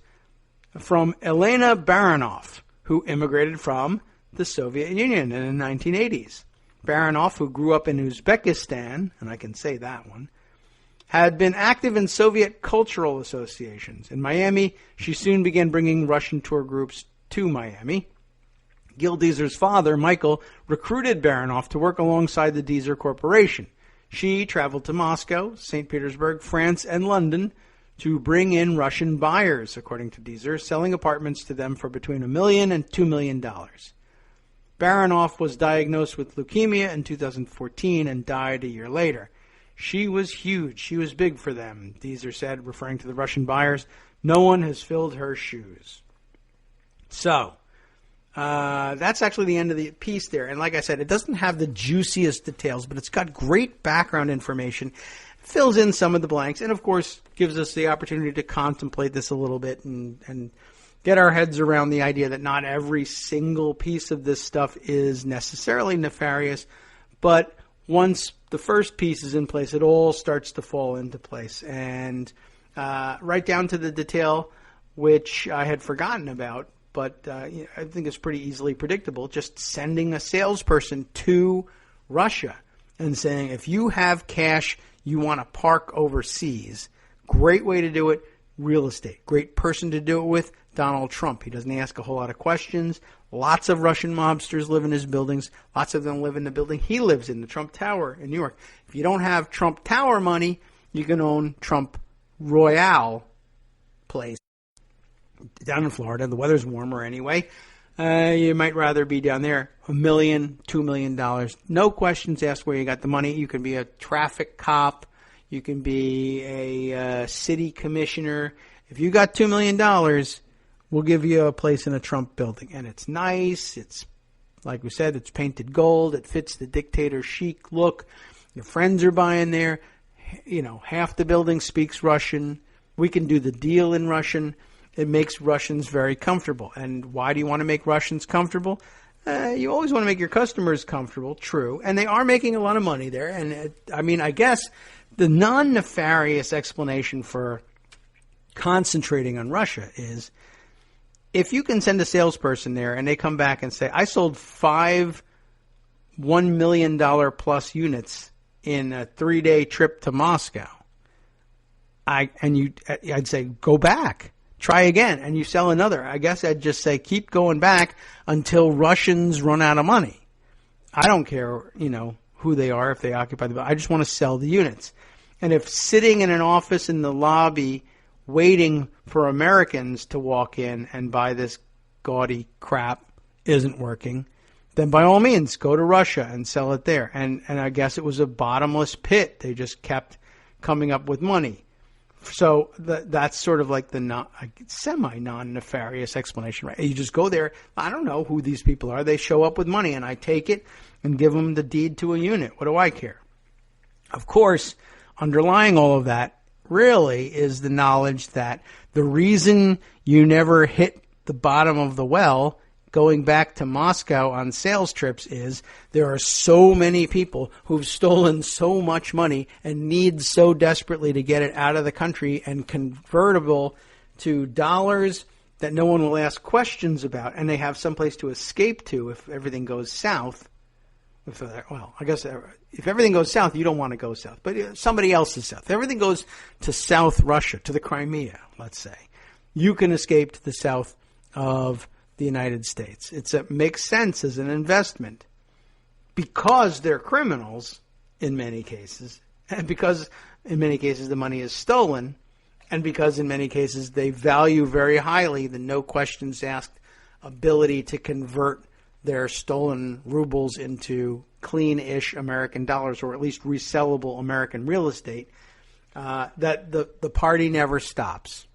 from Elena Baronoff, who immigrated from the Soviet Union in the 1980s. Baronoff, who grew up in Uzbekistan, and I can say that one, had been active in Soviet cultural associations. In Miami, she soon began bringing Russian tour groups to Miami. Gil Deezer's father, Michael, recruited Baronoff to work alongside the Deezer Corporation. She traveled to Moscow, St. Petersburg, France, and London to bring in Russian buyers, according to Deezer, selling apartments to them for between $1 million and $2 million. Baronoff was diagnosed with leukemia in 2014 and died a year later. She was huge. She was big for them, Deezer said, referring to the Russian buyers. No one has filled her shoes. So, that's actually the end of the piece there. And like I said, it doesn't have the juiciest details, but it's got great background information, fills in some of the blanks, and of course gives us the opportunity to contemplate this a little bit and get our heads around the idea that not every single piece of this stuff is necessarily nefarious, but once the first piece is in place, it all starts to fall into place. And right down to the detail, which I had forgotten about, but I think it's pretty easily predictable, just sending a salesperson to Russia and saying, if you have cash you want to park overseas, great way to do it, real estate. Great person to do it with, Donald Trump. He doesn't ask a whole lot of questions. Lots of Russian mobsters live in his buildings. Lots of them live in the building he lives in, the Trump Tower in New York. If you don't have Trump Tower money, you can own Trump Royale place down in Florida. The weather's warmer anyway. You might rather be down there. $1 million, $2 million. No questions asked where you got the money. You can be a traffic cop. You can be a city commissioner. If you got $2 million, we'll give you a place in a Trump building. And it's nice. It's, like we said, it's painted gold. It fits the dictator chic look. Your friends are buying there. Half the building speaks Russian. We can do the deal in Russian. It makes Russians very comfortable. And why do you want to make Russians comfortable? You always want to make your customers comfortable, true. And they are making a lot of money there. And, I guess the non-nefarious explanation for concentrating on Russia is, if you can send a salesperson there and they come back and say, I sold 5 $1 million plus units in a 3-day trip to Moscow, I'd say, go back. Try again, and you sell another. I guess I'd just say keep going back until Russians run out of money. I don't care, who they are, if they occupy the building. I just want to sell the units. And if sitting in an office in the lobby waiting for Americans to walk in and buy this gaudy crap isn't working, then by all means, go to Russia and sell it there. And I guess it was a bottomless pit. They just kept coming up with money. So that's sort of like the semi-non-nefarious explanation, right? You just go there. I don't know who these people are. They show up with money, and I take it and give them the deed to a unit. What do I care? Of course, underlying all of that really is the knowledge that the reason you never hit the bottom of the well going back to Moscow on sales trips is there are so many people who've stolen so much money and need so desperately to get it out of the country and convertible to dollars that no one will ask questions about, and they have someplace to escape to if everything goes south. Well, I guess if everything goes south, you don't want to go south, but somebody else is south. If everything goes to South Russia, to the Crimea, let's say, you can escape to the south of the United States. It makes sense as an investment because they're criminals in many cases, and because in many cases the money is stolen, and because in many cases they value very highly the no questions asked ability to convert their stolen rubles into clean-ish American dollars, or at least resellable American real estate, that the party never stops.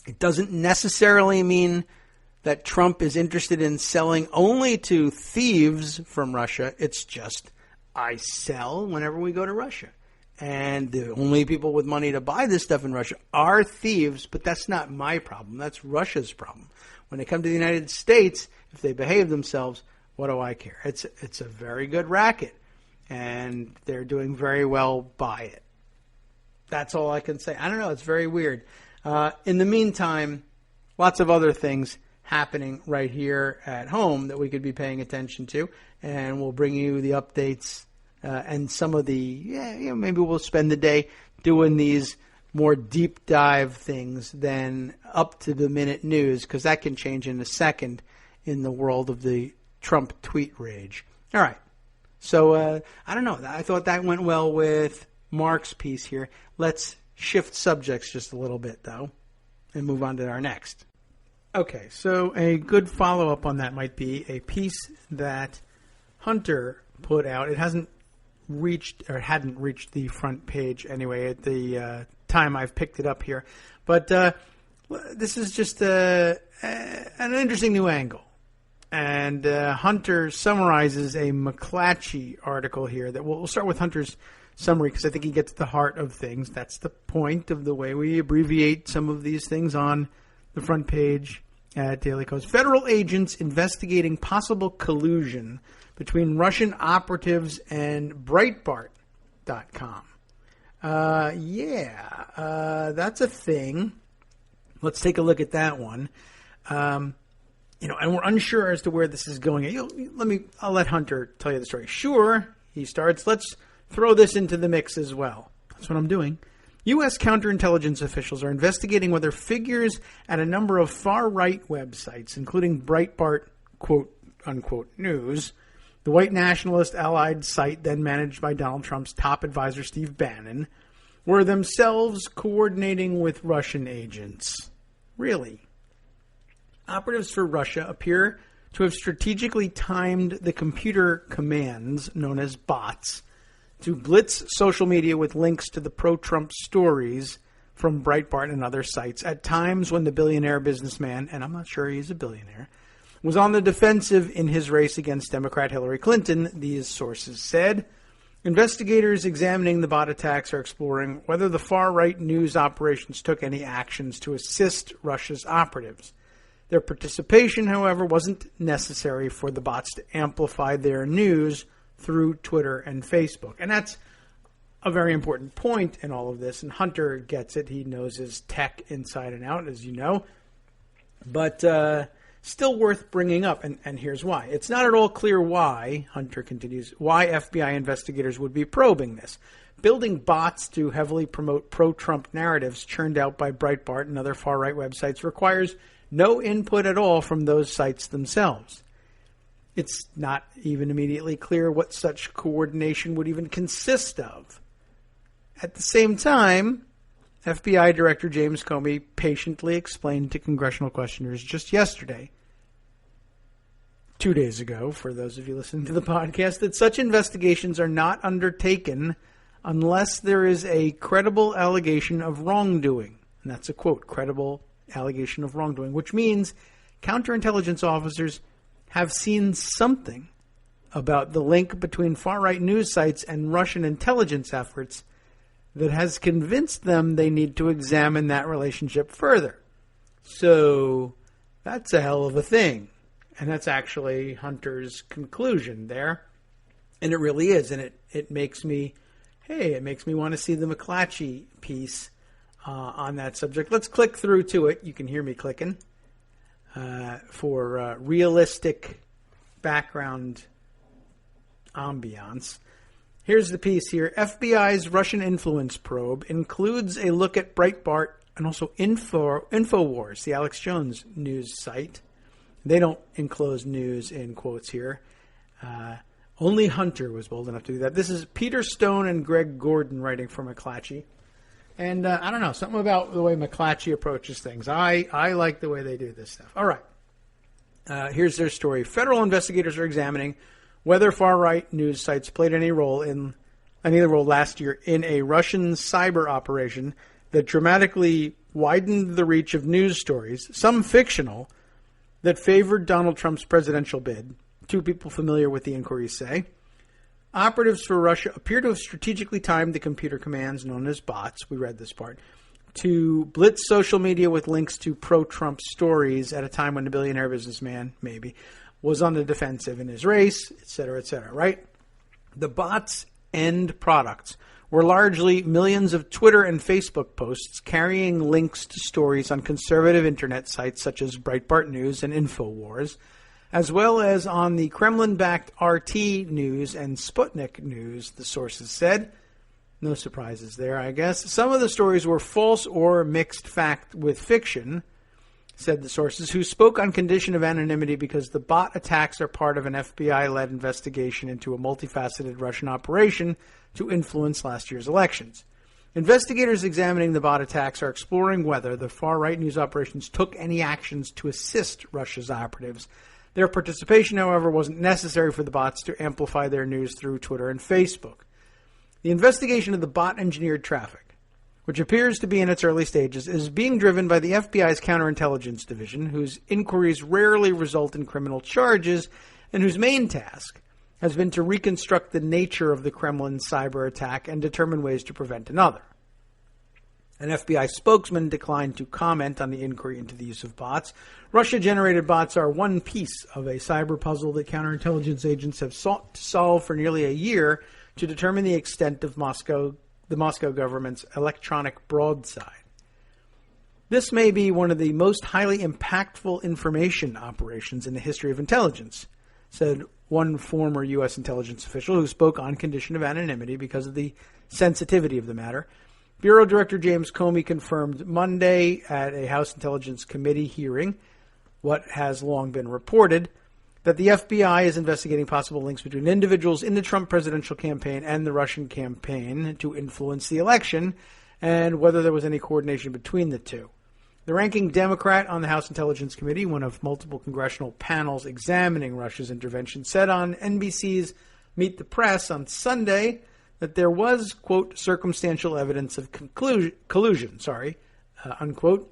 It doesn't necessarily mean that Trump is interested in selling only to thieves from Russia. It's just, I sell whenever we go to Russia. And the only people with money to buy this stuff in Russia are thieves, but that's not my problem. That's Russia's problem. When they come to the United States, if they behave themselves, what do I care? It's a very good racket, and they're doing very well by it. That's all I can say. I don't know. It's very weird. In the meantime, lots of other things happening right here at home that we could be paying attention to, and we'll bring you the updates and some of the, maybe we'll spend the day doing these more deep dive things than up to the minute news, because that can change in a second in the world of the Trump tweet rage. All right. So I don't know. I thought that went well with Mark's piece here. Let's shift subjects just a little bit, though, and move on to our next. Okay, so a good follow-up on that might be a piece that Hunter put out. It hadn't reached the front page anyway at the time I've picked it up here. But this is just an interesting new angle. And Hunter summarizes a McClatchy article here that we'll start with Hunter's summary because I think he gets to the heart of things. That's the point of the way we abbreviate some of these things on the front page at Daily Kos. Federal agents investigating possible collusion between Russian operatives and Breitbart.com. That's a thing. Let's take a look at that one. And we're unsure as to where this is going. I'll let Hunter tell you the story. Sure, he starts. Let's throw this into the mix as well. That's what I'm doing. U.S. counterintelligence officials are investigating whether figures at a number of far-right websites, including Breitbart, quote-unquote, news, the white nationalist allied site then managed by Donald Trump's top advisor Steve Bannon, were themselves coordinating with Russian agents. Really? Operatives for Russia appear to have strategically timed the computer commands, known as bots, to blitz social media with links to the pro-Trump stories from Breitbart and other sites at times when the billionaire businessman, and I'm not sure he's a billionaire, was on the defensive in his race against Democrat Hillary Clinton, these sources said. Investigators examining the bot attacks are exploring whether the far-right news operations took any actions to assist Russia's operatives. Their participation, however, wasn't necessary for the bots to amplify their news through Twitter and Facebook. And that's a very important point in all of this. And Hunter gets it. He knows his tech inside and out, as you know. But still worth bringing up. And here's why. It's not at all clear why, Hunter continues, why FBI investigators would be probing this. Building bots to heavily promote pro-Trump narratives churned out by Breitbart and other far-right websites requires no input at all from those sites themselves. It's not even immediately clear what such coordination would even consist of. At the same time, FBI Director James Comey patiently explained to congressional questioners just yesterday, 2 days ago, for those of you listening to the podcast, that such investigations are not undertaken unless there is a credible allegation of wrongdoing. And that's a quote, credible allegation of wrongdoing, which means counterintelligence officers have seen something about the link between far-right news sites and Russian intelligence efforts that has convinced them they need to examine that relationship further. So that's a hell of a thing. And that's actually Hunter's conclusion there. And it really is. And it makes me want to see the McClatchy piece on that subject. Let's click through to it. You can hear me clicking for realistic background ambiance. Here's the piece here. FBI's Russian influence probe includes a look at Breitbart and also InfoWars, the Alex Jones news site. They don't enclose news in quotes here. Only Hunter was bold enough to do that. This is Peter Stone and Greg Gordon writing for McClatchy. And I don't know, something about the way McClatchy approaches things. I like the way they do this stuff. All right. Here's their story. Federal investigators are examining whether far-right news sites played any role last year in a Russian cyber operation that dramatically widened the reach of news stories, some fictional, that favored Donald Trump's presidential bid. Two people familiar with the inquiries say. Operatives for Russia appear to have strategically timed the computer commands known as bots, we read this part, to blitz social media with links to pro-Trump stories at a time when the billionaire businessman, maybe, was on the defensive in his race, etc., right? The bots' end products were largely millions of Twitter and Facebook posts carrying links to stories on conservative internet sites such as Breitbart News and InfoWars, as well as on the Kremlin-backed RT News and Sputnik News, the sources said. No surprises there, I guess. Some of the stories were false or mixed fact with fiction, said the sources, who spoke on condition of anonymity because the bot attacks are part of an FBI-led investigation into a multifaceted Russian operation to influence last year's elections. Investigators examining the bot attacks are exploring whether the far-right news operations took any actions to assist Russia's operatives. Their participation, however, wasn't necessary for the bots to amplify their news through Twitter and Facebook. The investigation of the bot-engineered traffic, which appears to be in its early stages, is being driven by the FBI's counterintelligence division, whose inquiries rarely result in criminal charges and whose main task has been to reconstruct the nature of the Kremlin cyber attack and determine ways to prevent another. An FBI spokesman declined to comment on the inquiry into the use of bots. Russia-generated bots are one piece of a cyber puzzle that counterintelligence agents have sought to solve for nearly a year to determine the extent of the Moscow government's electronic broadside. This may be one of the most highly impactful information operations in the history of intelligence, said one former U.S. intelligence official who spoke on condition of anonymity because of the sensitivity of the matter. Bureau Director James Comey confirmed Monday at a House Intelligence Committee hearing what has long been reported, that the FBI is investigating possible links between individuals in the Trump presidential campaign and the Russian campaign to influence the election, and whether there was any coordination between the two. The ranking Democrat on the House Intelligence Committee, one of multiple congressional panels examining Russia's intervention, said on NBC's Meet the Press on Sunday that there was, quote, circumstantial evidence of collusion, unquote.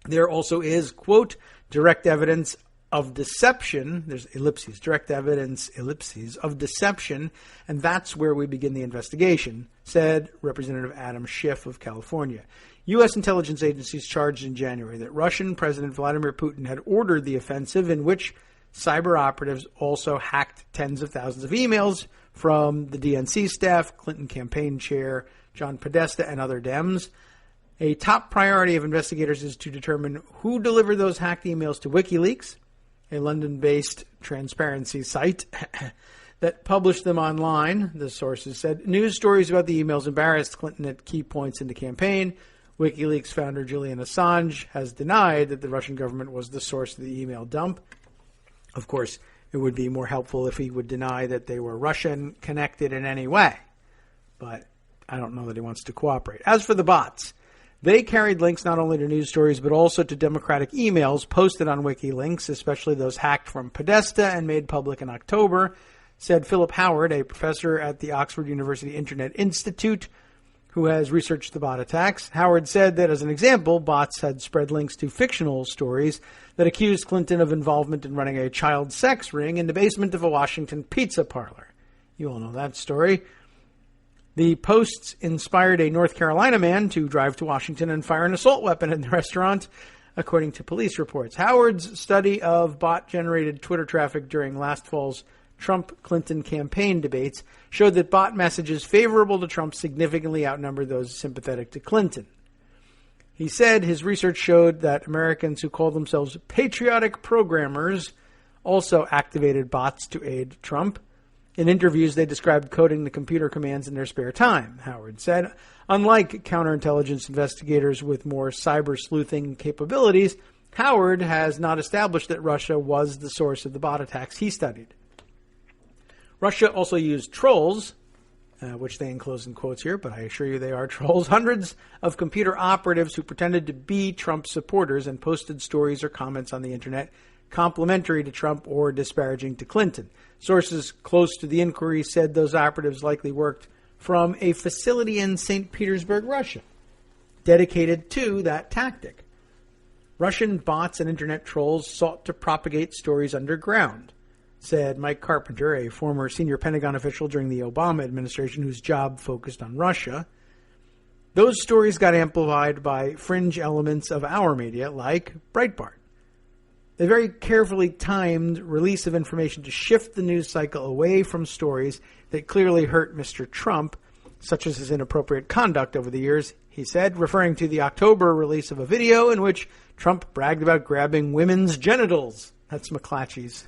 There also is, quote, direct evidence of deception. There's ellipses, direct evidence, ellipses, of deception, and that's where we begin the investigation, said Representative Adam Schiff of California. U.S. intelligence agencies charged in January that Russian President Vladimir Putin had ordered the offensive, in which cyber operatives also hacked tens of thousands of emails from the DNC staff, Clinton campaign chair John Podesta, and other Dems. A top priority of investigators is to determine who delivered those hacked emails to WikiLeaks, a London-based transparency site that published them online, the sources said. News stories about the emails embarrassed Clinton at key points in the campaign. WikiLeaks founder Julian Assange has denied that the Russian government was the source of the email dump. Of course, it would be more helpful if he would deny that they were Russian connected in any way. But I don't know that he wants to cooperate. As for the bots, they carried links not only to news stories but also to Democratic emails posted on WikiLeaks, especially those hacked from Podesta and made public in October, said Philip Howard, a professor at the Oxford University Internet Institute, who has researched the bot attacks. Howard said that, as an example, bots had spread links to fictional stories that accused Clinton of involvement in running a child sex ring in the basement of a Washington pizza parlor. You all know that story. The posts inspired a North Carolina man to drive to Washington and fire an assault weapon in the restaurant, according to police reports. Howard's study of bot-generated Twitter traffic during last fall's Trump-Clinton campaign debates showed that bot messages favorable to Trump significantly outnumbered those sympathetic to Clinton. He said his research showed that Americans who call themselves patriotic programmers also activated bots to aid Trump. In interviews, they described coding the computer commands in their spare time, Howard said. Unlike counterintelligence investigators with more cyber sleuthing capabilities, Howard has not established that Russia was the source of the bot attacks he studied. Russia also used trolls, which they enclose in quotes here, but I assure you they are trolls, hundreds of computer operatives who pretended to be Trump supporters and posted stories or comments on the internet complimentary to Trump or disparaging to Clinton. Sources close to the inquiry said those operatives likely worked from a facility in St. Petersburg, Russia, dedicated to that tactic. Russian bots and internet trolls sought to propagate stories underground, said Mike Carpenter, a former senior Pentagon official during the Obama administration whose job focused on Russia. Those stories got amplified by fringe elements of our media, like Breitbart. They very carefully timed release of information to shift the news cycle away from stories that clearly hurt Mr. Trump, such as his inappropriate conduct over the years, he said, referring to the October release of a video in which Trump bragged about grabbing women's genitals. That's McClatchy's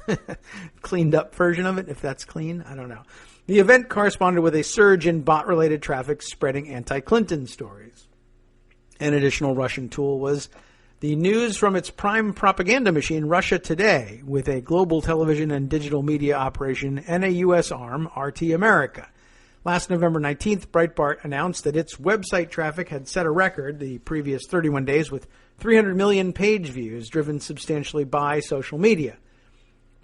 cleaned up version of it, if that's clean. I don't know. The event corresponded with a surge in bot-related traffic spreading anti-Clinton stories. An additional Russian tool was the news from its prime propaganda machine, Russia Today, with a global television and digital media operation and a U.S. arm, RT America. Last November 19th, Breitbart announced that its website traffic had set a record the previous 31 days with 300 million page views, driven substantially by social media.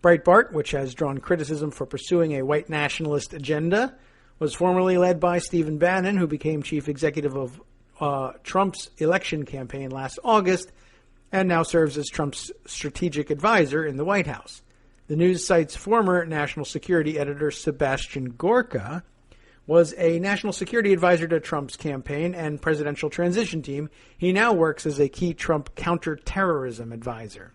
Breitbart, which has drawn criticism for pursuing a white nationalist agenda, was formerly led by Stephen Bannon, who became chief executive of Trump's election campaign last August, and now serves as Trump's strategic advisor in the White House. The news site's former national security editor, Sebastian Gorka, was a national security advisor to Trump's campaign and presidential transition team. He now works as a key Trump counterterrorism advisor.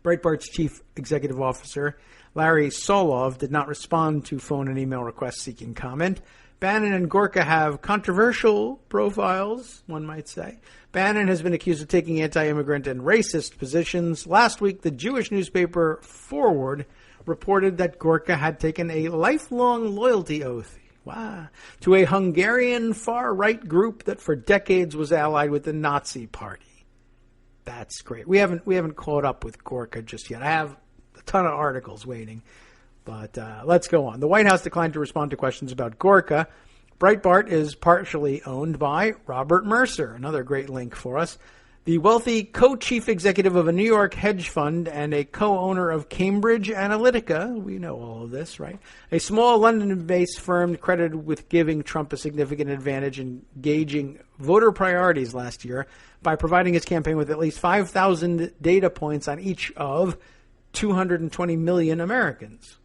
Breitbart's chief executive officer, Larry Solov, did not respond to phone and email requests seeking comment. Bannon and Gorka have controversial profiles, one might say. Bannon has been accused of taking anti-immigrant and racist positions. Last week, the Jewish newspaper Forward reported that Gorka had taken a lifelong loyalty oath to a Hungarian far-right group that for decades was allied with the Nazi Party. That's great. We haven't caught up with Gorka just yet. I have a ton of articles waiting. But let's go on. The White House declined to respond to questions about Gorka. Breitbart is partially owned by Robert Mercer, another great link for us, the wealthy co-chief executive of a New York hedge fund and a co-owner of Cambridge Analytica. We know all of this, right? A small London-based firm credited with giving Trump a significant advantage in gauging voter priorities last year by providing his campaign with at least 5,000 data points on each of 220 million Americans.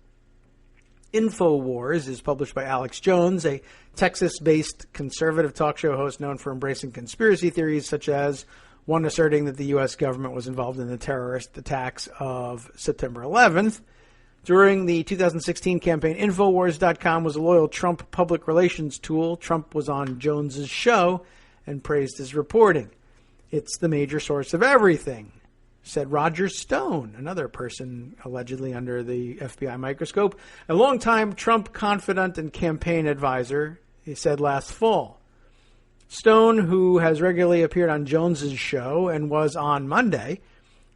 InfoWars is published by Alex Jones, a Texas-based conservative talk show host known for embracing conspiracy theories such as one asserting that the U.S. government was involved in the terrorist attacks of September 11th. During the 2016 campaign, Infowars.com was a loyal Trump public relations tool. Trump was on Jones's show and praised his reporting. It's the major source of everything, said Roger Stone, another person allegedly under the FBI microscope, a longtime Trump confidant and campaign advisor, he said last fall. Stone, who has regularly appeared on Jones's show and was on Monday,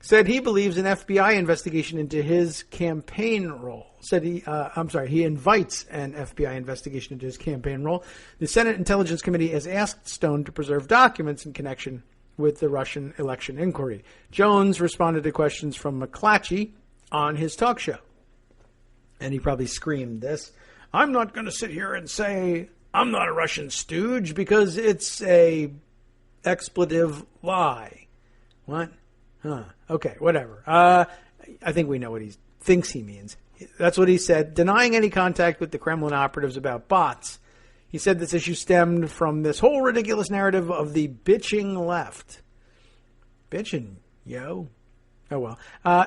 said he believes an FBI investigation into his campaign role. He invites an FBI investigation into his campaign role. The Senate Intelligence Committee has asked Stone to preserve documents in connection with the Russian election inquiry. Jones responded to questions from McClatchy on his talk show. And he probably screamed this: "I'm not going to sit here and say I'm not a Russian stooge because it's a expletive lie." What? Huh. Okay, whatever. I think we know what he thinks he means. That's what he said, denying any contact with the Kremlin operatives about bots. He said this issue stemmed from this whole ridiculous narrative of the bitching left. Bitching, yo. Oh, well.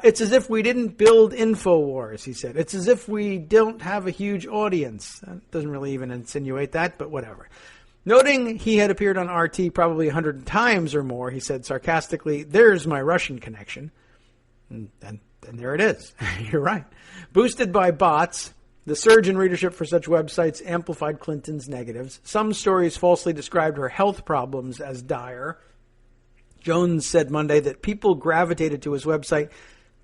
It's as if we didn't build InfoWars, he said. It's as if we don't have a huge audience. That doesn't really even insinuate that, but whatever. Noting he had appeared on RT probably 100 times or more, he said sarcastically, "There's my Russian connection." And there it is. You're right. Boosted by bots, the surge in readership for such websites amplified Clinton's negatives. Some stories falsely described her health problems as dire. Jones said Monday that people gravitated to his website,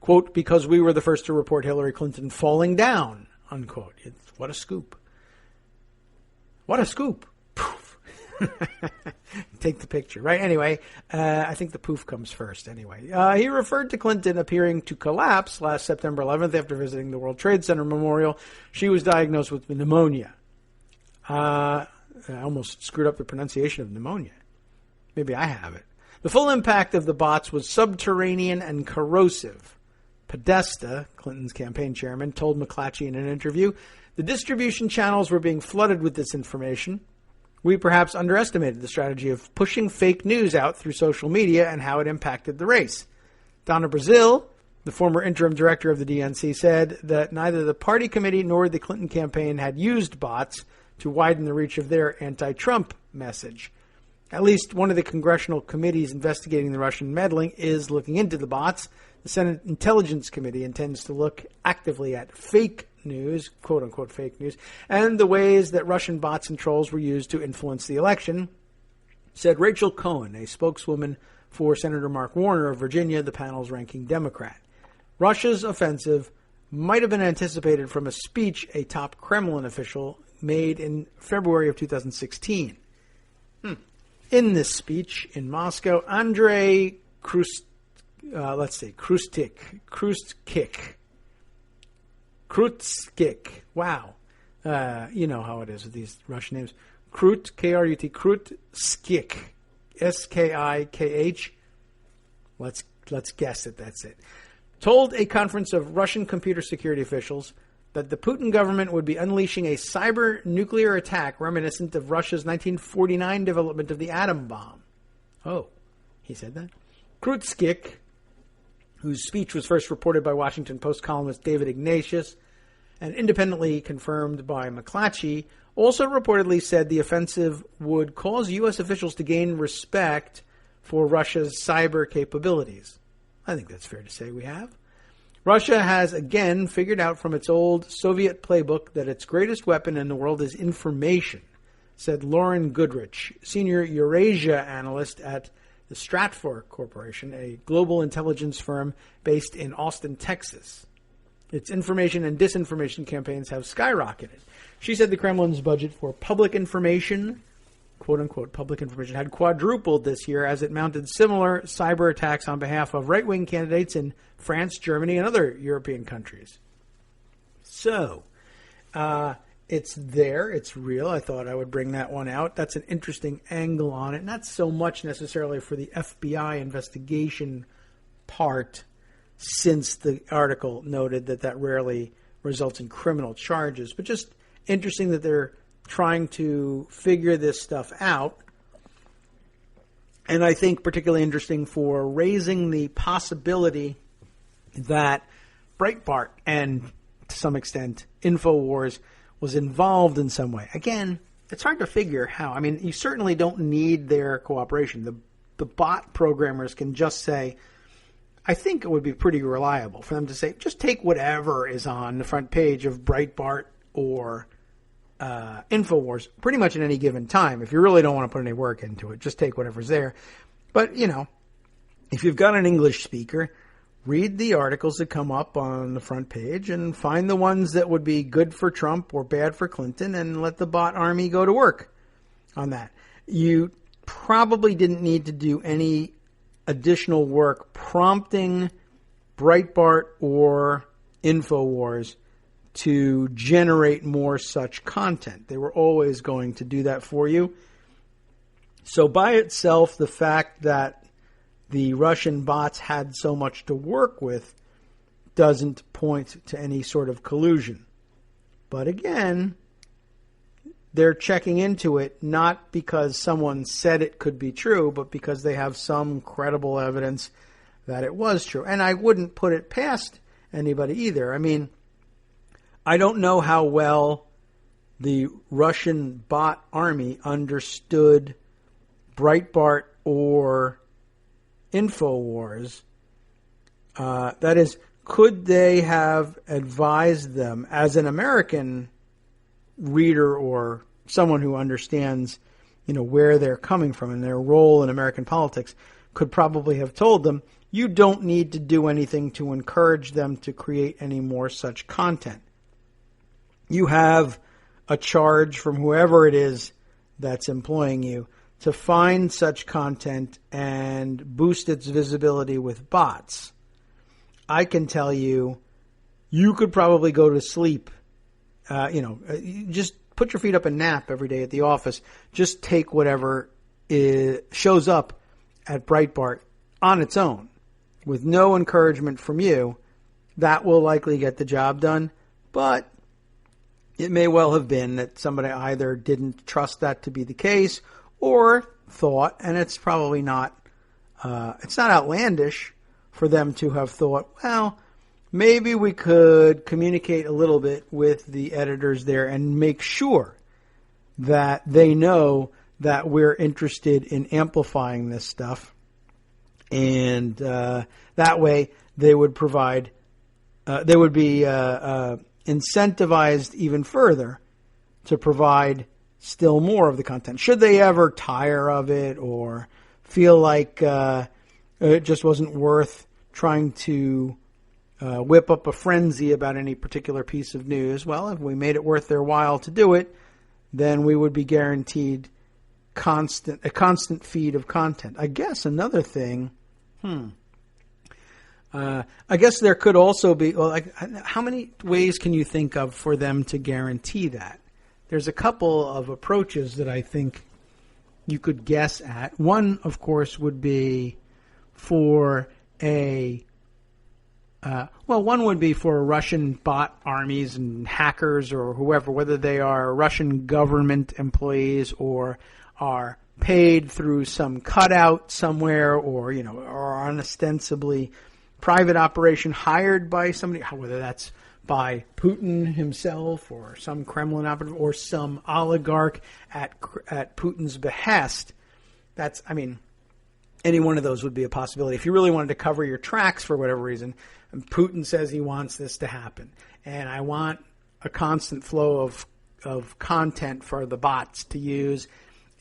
quote, "because we were the first to report Hillary Clinton falling down," unquote. What a scoop. What a scoop. Poof. Take the picture, right? Anyway, I think the poof comes first anyway. He referred to Clinton appearing to collapse last September 11th after visiting the World Trade Center Memorial. She was diagnosed with pneumonia. I almost screwed up the pronunciation of pneumonia. Maybe I have it. The full impact of the bots was subterranean and corrosive. Podesta, Clinton's campaign chairman, told McClatchy in an interview, "The distribution channels were being flooded with this information. We perhaps underestimated the strategy of pushing fake news out through social media and how it impacted the race." Donna Brazil, the former interim director of the DNC, said that neither the party committee nor the Clinton campaign had used bots to widen the reach of their anti-Trump message. At least one of the congressional committees investigating the Russian meddling is looking into the bots. The Senate Intelligence Committee intends to look actively at fake news, quote-unquote fake news, and the ways that Russian bots and trolls were used to influence the election, said Rachel Cohen, a spokeswoman for Senator Mark Warner of Virginia, the panel's ranking Democrat. Russia's offensive might have been anticipated from a speech a top Kremlin official made in February of 2016. In this speech in Moscow, Andrei Krustik. Wow. You know how it is with these Russian names. K-R-U-T, Krutskik. S-K-I-K-H. Let's guess that that's it. Told a conference of Russian computer security officials that the Putin government would be unleashing a cyber nuclear attack reminiscent of Russia's 1949 development of the atom bomb. Oh, he said that? Krutskik, whose speech was first reported by Washington Post columnist David Ignatius and independently confirmed by McClatchy, also reportedly said the offensive would cause U.S. officials to gain respect for Russia's cyber capabilities. I think that's fair to say we have. Russia has again figured out from its old Soviet playbook that its greatest weapon in the world is information, said Lauren Goodrich, senior Eurasia analyst at the Stratfor Corporation, a global intelligence firm based in Austin, Texas. Its information and disinformation campaigns have skyrocketed. She said the Kremlin's budget for public information, quote-unquote public information, had quadrupled this year as it mounted similar cyber attacks on behalf of right-wing candidates in France, Germany, and other European countries. So, it's there. It's real. I thought I would bring that one out. That's an interesting angle on it. Not so much necessarily for the FBI investigation part, since the article noted that rarely results in criminal charges, but just interesting that they're trying to figure this stuff out. And I think particularly interesting for raising the possibility that Breitbart and, to some extent, InfoWars was involved in some way. Again, it's hard to figure how. I mean, you certainly don't need their cooperation. The bot programmers can just say, I think it would be pretty reliable for them to say, just take whatever is on the front page of Breitbart or InfoWars pretty much at any given time. If you really don't want to put any work into it, just take whatever's there. But, you know, if you've got an English speaker, read the articles that come up on the front page and find the ones that would be good for Trump or bad for Clinton and let the bot army go to work on that. You probably didn't need to do any additional work prompting Breitbart or InfoWars to generate more such content. They were always going to do that for you. So by itself, the fact that the Russian bots had so much to work with doesn't point to any sort of collusion. But again, they're checking into it not because someone said it could be true, but because they have some credible evidence that it was true. And I wouldn't put it past anybody either. I mean, I don't know how well the Russian bot army understood Breitbart or InfoWars. That is, could they have advised them as an American reader or someone who understands, where they're coming from and their role in American politics, could probably have told them, you don't need to do anything to encourage them to create any more such content. You have a charge from whoever it is that's employing you to find such content and boost its visibility with bots. I can tell you, you could probably go to sleep, just put your feet up and nap every day at the office. Just take whatever shows up at Breitbart on its own with no encouragement from you. That will likely get the job done, but it may well have been that somebody either didn't trust that to be the case or thought, and it's probably not, it's not outlandish for them to have thought, well, maybe we could communicate a little bit with the editors there and make sure that they know that we're interested in amplifying this stuff. And that way they would provide, they would be incentivized even further to provide still more of the content. Should they ever tire of it or feel like it just wasn't worth trying to whip up a frenzy about any particular piece of news, well, if we made it worth their while to do it, then we would be guaranteed a constant feed of content. I guess another thing, I guess there could also be, how many ways can you think of for them to guarantee that? There's a couple of approaches that I think you could guess at. One, of course, would be for one would be for Russian bot armies and hackers or whoever, whether they are Russian government employees or are paid through some cutout somewhere or, are an ostensibly private operation hired by somebody, whether that's by Putin himself or some Kremlin operative or some oligarch at Putin's behest. Any one of those would be a possibility. If you really wanted to cover your tracks for whatever reason, and Putin says he wants this to happen, and I want a constant flow of content for the bots to use,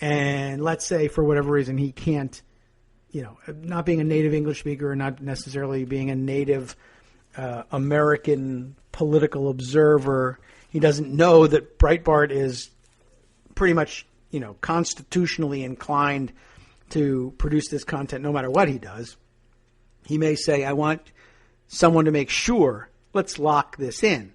and let's say for whatever reason he can't, not being a native English speaker or not necessarily being a native American political observer, he doesn't know that Breitbart is pretty much, constitutionally inclined to produce this content no matter what he does. He may say, I want someone to make sure, let's lock this in.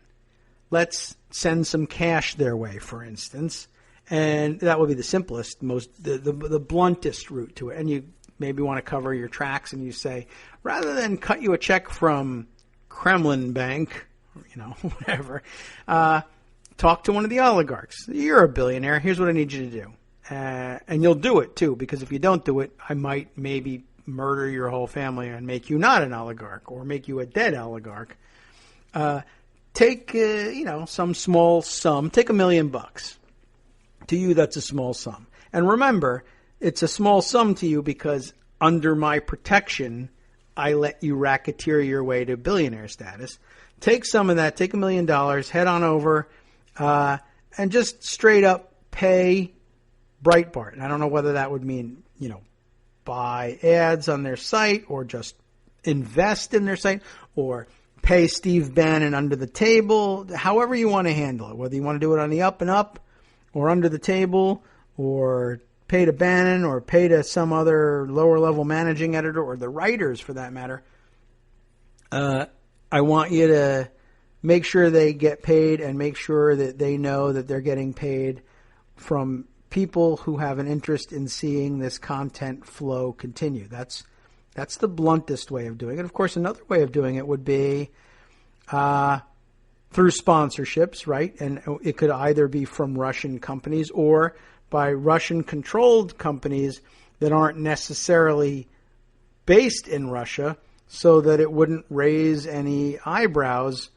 Let's send some cash their way, for instance. And that would be the simplest, the bluntest route to it. And you maybe want to cover your tracks and you say, rather than cut you a check from Kremlin Bank, whatever, talk to one of the oligarchs. You're a billionaire. Here's what I need you to do. And you'll do it, too, because if you don't do it, I might maybe murder your whole family and make you not an oligarch or make you a dead oligarch. Take, some small sum. Take $1 million. To you, that's a small sum. And remember, it's a small sum to you because under my protection, I let you racketeer your way to billionaire status. Take some of that, take $1 million, head on over, and just straight up pay Breitbart. And I don't know whether that would mean, buy ads on their site or just invest in their site or pay Steve Bannon under the table, however you want to handle it, whether you want to do it on the up and up or under the table or pay to Bannon or pay to some other lower level managing editor or the writers for that matter. I want you to make sure they get paid and make sure that they know that they're getting paid from people who have an interest in seeing this content flow continue. That's the bluntest way of doing it. Of course, another way of doing it would be through sponsorships, right? And it could either be from Russian companies or by Russian-controlled companies that aren't necessarily based in Russia, so that it wouldn't raise any eyebrows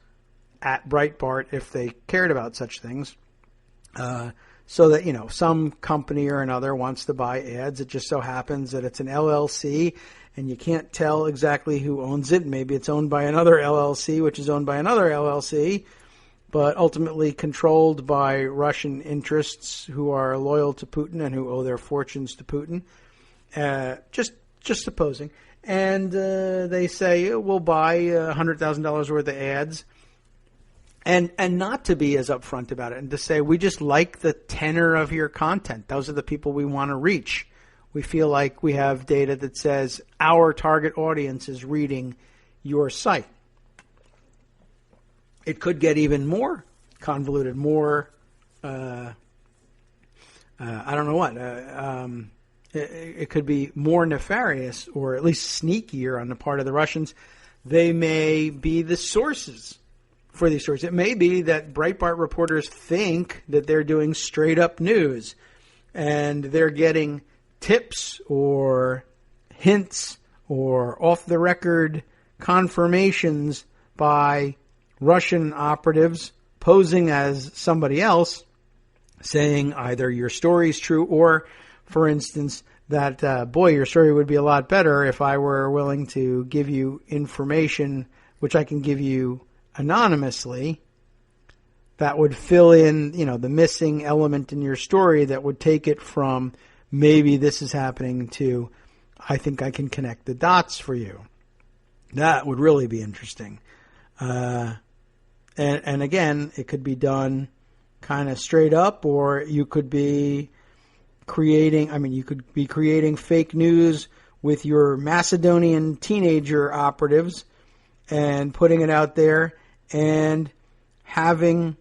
at Breitbart if they cared about such things. So that, you know, some company or another wants to buy ads. It just so happens that it's an LLC and you can't tell exactly who owns it. Maybe it's owned by another LLC, which is owned by another LLC, but ultimately controlled by Russian interests who are loyal to Putin and who owe their fortunes to Putin. Just supposing. And they say, we'll buy $100,000 worth of ads. And not to be as upfront about it and to say, we just like the tenor of your content. Those are the people we want to reach. We feel like we have data that says our target audience is reading your site. It could get even more convoluted, more, I don't know what. It could be more nefarious or at least sneakier on the part of the Russians. They may be the sources for these stories. It may be that Breitbart reporters think that they're doing straight up news and they're getting tips or hints or off the record confirmations by Russian operatives posing as somebody else, saying either your story is true or, for instance, that, boy, your story would be a lot better if I were willing to give you information which I can give you anonymously that would fill in, you know, the missing element in your story that would take it from maybe this is happening to I think I can connect the dots for you. That would really be interesting. And again, it could be done kind of straight up, or you could be creating fake news with your Macedonian teenager operatives and putting it out there and having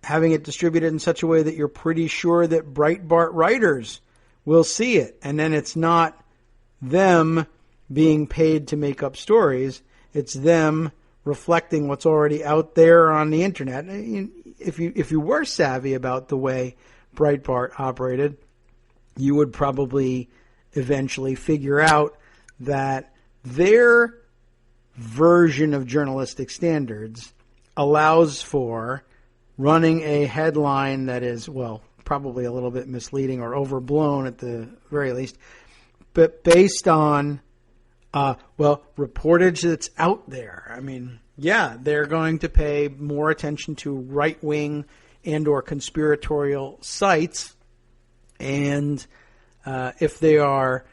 it distributed in such a way that you're pretty sure that Breitbart writers will see it. And then it's not them being paid to make up stories. It's them reflecting what's already out there on the internet. If you were savvy about the way Breitbart operated, you would probably eventually figure out that their version of journalistic standards allows for running a headline that is, well, probably a little bit misleading or overblown at the very least, but based on, reportage that's out there. I mean, yeah, they're going to pay more attention to right-wing and or conspiratorial sites, and if they are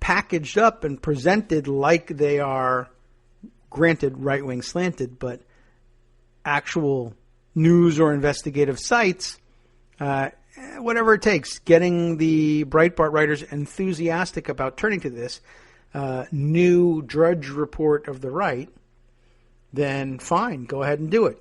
packaged up and presented like they are, granted right-wing slanted, but actual news or investigative sites, whatever it takes, getting the Breitbart writers enthusiastic about turning to this new Drudge report of the right, then fine, go ahead and do it.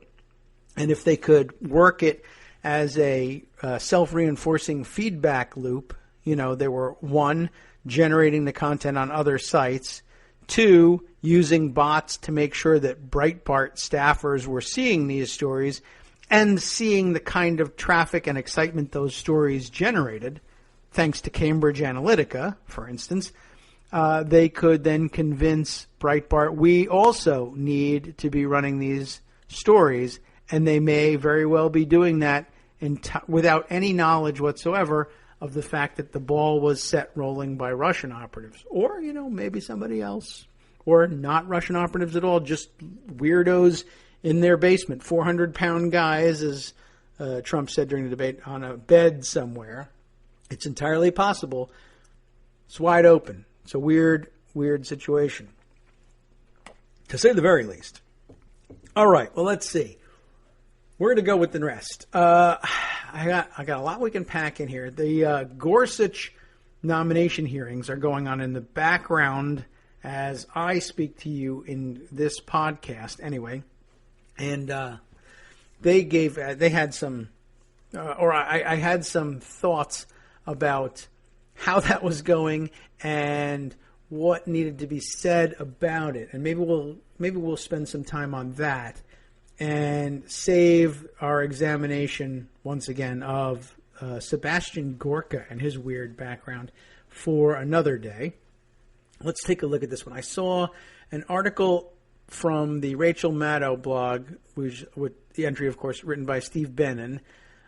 And if they could work it as a self-reinforcing feedback loop, you know, they were, one, generating the content on other sites, two, using bots to make sure that Breitbart staffers were seeing these stories and seeing the kind of traffic and excitement those stories generated, thanks to Cambridge Analytica, for instance, they could then convince Breitbart, we also need to be running these stories, and they may very well be doing that without any knowledge whatsoever of the fact that the ball was set rolling by Russian operatives. Or, you know, maybe somebody else. Or not Russian operatives at all, just weirdos in their basement, 400-pound guys, as Trump said during the debate, on a bed somewhere. It's entirely possible. It's wide open. It's a weird situation. to say the very least. All right, well, let's see. We're going to go with the rest. I got a lot we can pack in here. The Gorsuch nomination hearings are going on in the background as I speak to you in this podcast anyway. And they had some, I had some thoughts about how that was going and what needed to be said about it. And maybe we'll spend some time on that and save our examination once again of Sebastian Gorka and his weird background for another day. Let's take a look at this one. I saw an article from the Rachel Maddow blog, which with the entry, of course, written by Steve Bannon,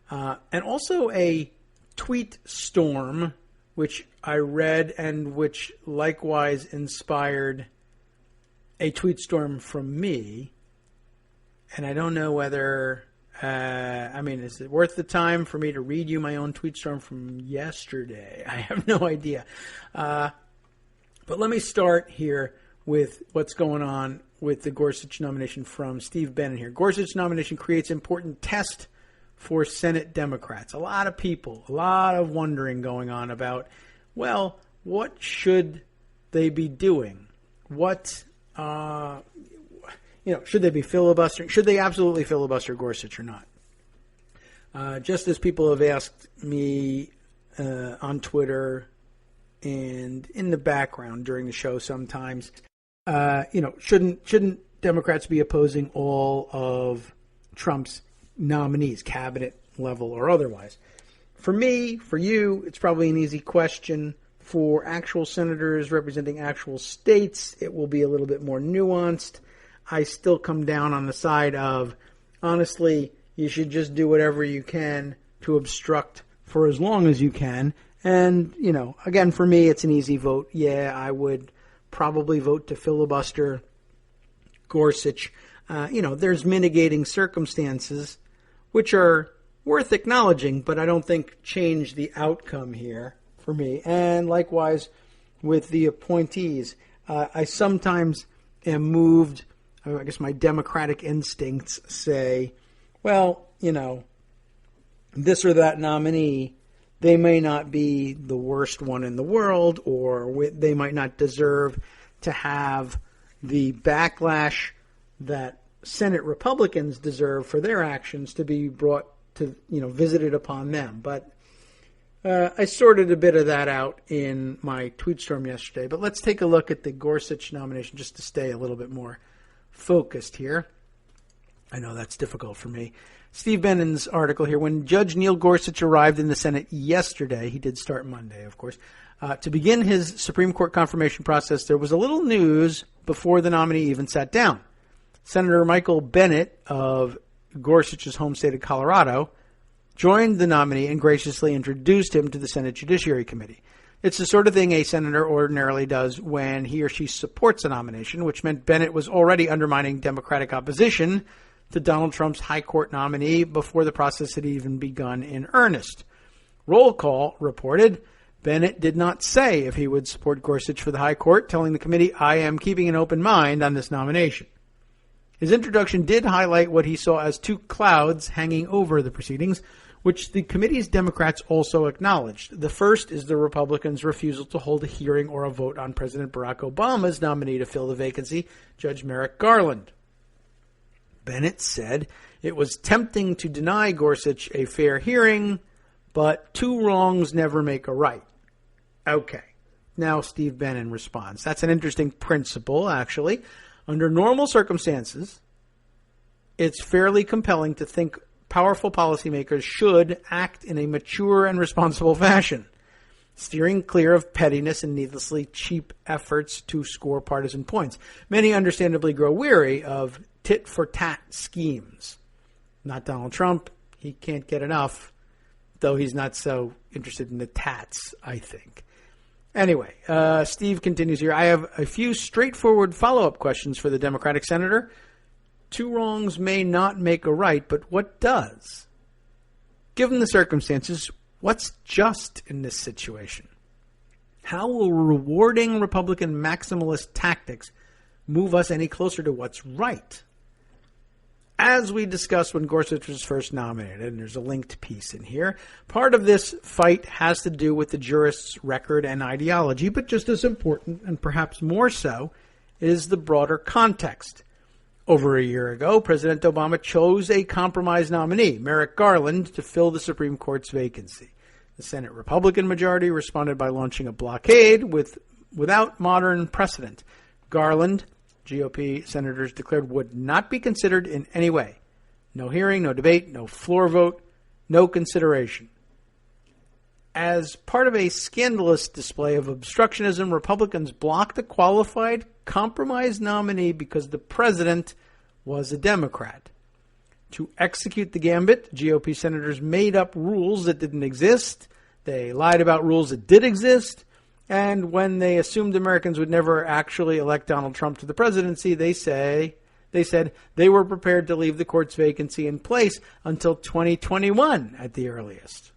and also a tweet storm, which I read and which likewise inspired a tweet storm from me. And I don't know whether, is it worth the time for me to read you my own tweet storm from yesterday? I have no idea. But let me start here with what's going on with the Gorsuch nomination from Steve Bannon here. Gorsuch nomination creates important test for Senate Democrats. A lot of people, a lot of wondering going on about, well, what should they be doing? What, should they be filibustering? Should they absolutely filibuster Gorsuch or not? Just as people have asked me on Twitter and in the background during the show sometimes, shouldn't Democrats be opposing all of Trump's nominees, cabinet level or otherwise? For me, for you, it's probably an easy question. For actual senators representing actual states, it will be a little bit more nuanced. I still come down on the side of, honestly, you should just do whatever you can to obstruct for as long as you can. And, again, for me, it's an easy vote. Yeah, I would probably vote to filibuster Gorsuch. There's mitigating circumstances which are worth acknowledging, but I don't think change the outcome here for me. And likewise with the appointees, I sometimes am moved. I guess my democratic instincts say, well, this or that nominee, they may not be the worst one in the world, or they might not deserve to have the backlash that Senate Republicans deserve for their actions to be brought to, visited upon them. But I sorted a bit of that out in my tweet storm yesterday. But let's take a look at the Gorsuch nomination just to stay a little bit more focused here. I know that's difficult for me. Steve Bannon's article here. When Judge Neil Gorsuch arrived in the Senate yesterday, he did start Monday, of course, to begin his Supreme Court confirmation process, there was a little news before the nominee even sat down. Senator Michael Bennet of Gorsuch's home state of Colorado joined the nominee and graciously introduced him to the Senate Judiciary Committee. It's the sort of thing a senator ordinarily does when he or she supports a nomination, which meant Bennet was already undermining Democratic opposition to Donald Trump's high court nominee before the process had even begun in earnest. Roll Call reported Bennet did not say if he would support Gorsuch for the high court, telling the committee, "I am keeping an open mind on this nomination." His introduction did highlight what he saw as two clouds hanging over the proceedings, which the committee's Democrats also acknowledged. The first is the Republicans' refusal to hold a hearing or a vote on President Barack Obama's nominee to fill the vacancy, Judge Merrick Garland. Bennet said it was tempting to deny Gorsuch a fair hearing, but two wrongs never make a right. Okay. Now Steve Bannon responds. That's an interesting principle, actually. Under normal circumstances, it's fairly compelling to think powerful policymakers should act in a mature and responsible fashion, steering clear of pettiness and needlessly cheap efforts to score partisan points. Many understandably grow weary of tit-for-tat schemes. Not Donald Trump. He can't get enough, though he's not so interested in the tats, I think. Anyway, Steve continues here. I have a few straightforward follow-up questions for the Democratic senator. Two wrongs may not make a right, but what does? Given the circumstances, what's just in this situation? How will rewarding Republican maximalist tactics move us any closer to what's right. As we discussed when Gorsuch was first nominated, and there's a linked piece in here, part of this fight has to do with the jurist's record and ideology, but just as important, and perhaps more so, is the broader context. Over a year ago, President Obama chose a compromise nominee, Merrick Garland, to fill the Supreme Court's vacancy. The Senate Republican majority responded by launching a blockade without modern precedent. Garland, GOP senators declared, would not be considered in any way. No hearing, no debate, no floor vote, no consideration. As part of a scandalous display of obstructionism, Republicans blocked a qualified compromise nominee because the president was a Democrat. To execute the gambit, GOP senators made up rules that didn't exist. They lied about rules that did exist. And when they assumed Americans would never actually elect Donald Trump to the presidency, they said they were prepared to leave the court's vacancy in place until 2021 at the earliest.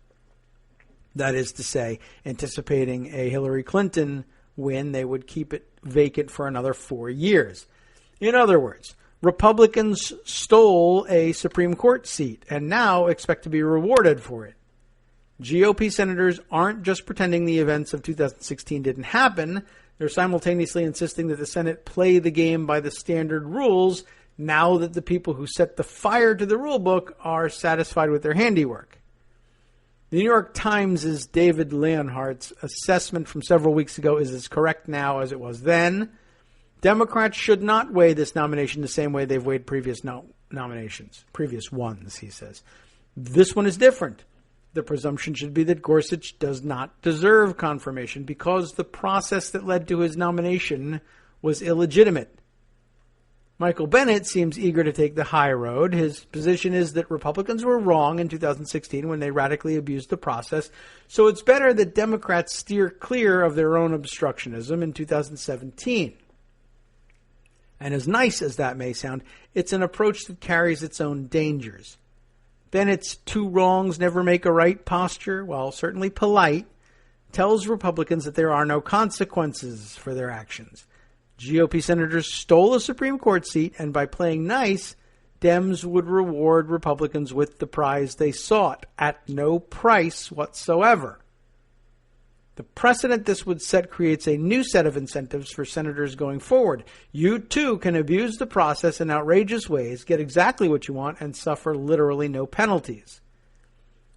That is to say, anticipating a Hillary Clinton win, they would keep it vacant for another 4 years. In other words, Republicans stole a Supreme Court seat and now expect to be rewarded for it. GOP senators aren't just pretending the events of 2016 didn't happen. They're simultaneously insisting that the Senate play the game by the standard rules now that the people who set the fire to the rule book are satisfied with their handiwork. The New York Times' David Leonhardt's assessment from several weeks ago is as correct now as it was then. Democrats should not weigh this nomination the same way they've weighed previous previous ones, he says. This one is different. The presumption should be that Gorsuch does not deserve confirmation because the process that led to his nomination was illegitimate. Michael Bennet seems eager to take the high road. His position is that Republicans were wrong in 2016 when they radically abused the process, so it's better that Democrats steer clear of their own obstructionism in 2017. And as nice as that may sound, it's an approach that carries its own dangers. Bennett's two wrongs never make a right posture, while certainly polite, tells Republicans that there are no consequences for their actions. GOP senators stole a Supreme Court seat, and by playing nice, Dems would reward Republicans with the prize they sought at no price whatsoever. The precedent this would set creates a new set of incentives for senators going forward. You, too, can abuse the process in outrageous ways, get exactly what you want, and suffer literally no penalties.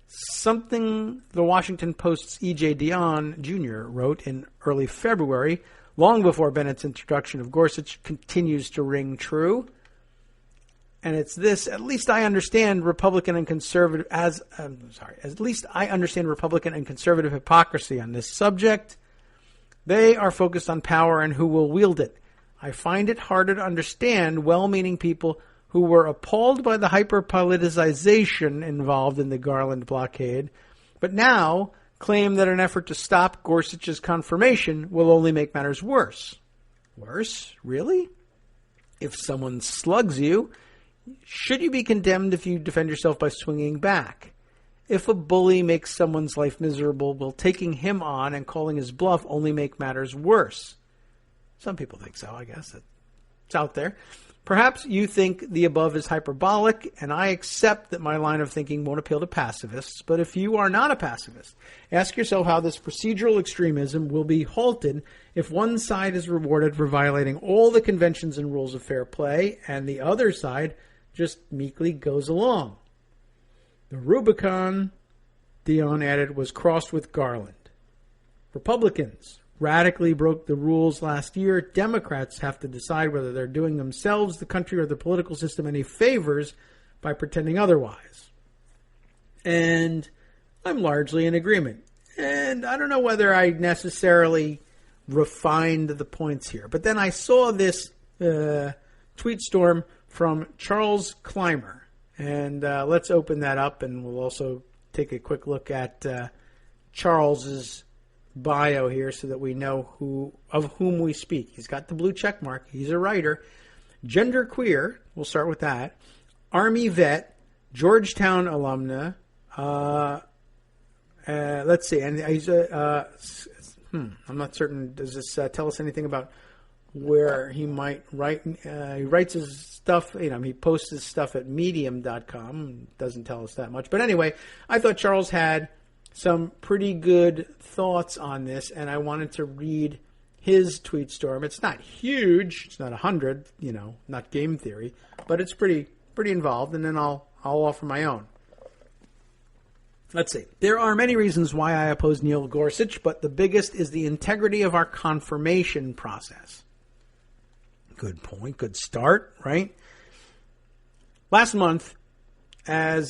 Something the Washington Post's E.J. Dionne Jr. wrote in early February, long before Bennett's introduction of Gorsuch, continues to ring true. And it's this: at least I understand Republican and conservative Republican and conservative hypocrisy on this subject. They are focused on power and who will wield it. I find it harder to understand well-meaning people who were appalled by the hyper-politicization involved in the Garland blockade, but now claim that an effort to stop Gorsuch's confirmation will only make matters worse. Worse? Really? If someone slugs you, should you be condemned if you defend yourself by swinging back? If a bully makes someone's life miserable, will taking him on and calling his bluff only make matters worse? Some people think so, I guess. It's out there. Perhaps you think the above is hyperbolic, and I accept that my line of thinking won't appeal to pacifists. But if you are not a pacifist, ask yourself how this procedural extremism will be halted if one side is rewarded for violating all the conventions and rules of fair play, and the other side just meekly goes along. The Rubicon, Dionne added, was crossed with Garland. Republicans radically broke the rules last year. Democrats have to decide whether they're doing themselves, the country, or the political system any favors by pretending otherwise. And I'm largely in agreement. And I don't know whether I necessarily refined the points here. But then I saw this tweet storm from Charles Clymer. And let's open that up, and we'll also take a quick look at Charles's bio here so that we know of whom we speak. He's got the blue check mark. He's a writer. Gender queer. We'll start with that. Army vet. Georgetown alumna. Let's see. And he's I'm not certain. Does this tell us anything about where he might write. He writes his stuff, he posts his stuff at medium.com. Doesn't tell us that much. But anyway, I thought Charles had some pretty good thoughts on this, and I wanted to read his tweet storm. It's not huge. It's not 100, not game theory, but it's pretty involved, and then I'll offer my own. Let's see. There are many reasons why I oppose Neil Gorsuch, but the biggest is the integrity of our confirmation process. Good point. Good start, right? Last month I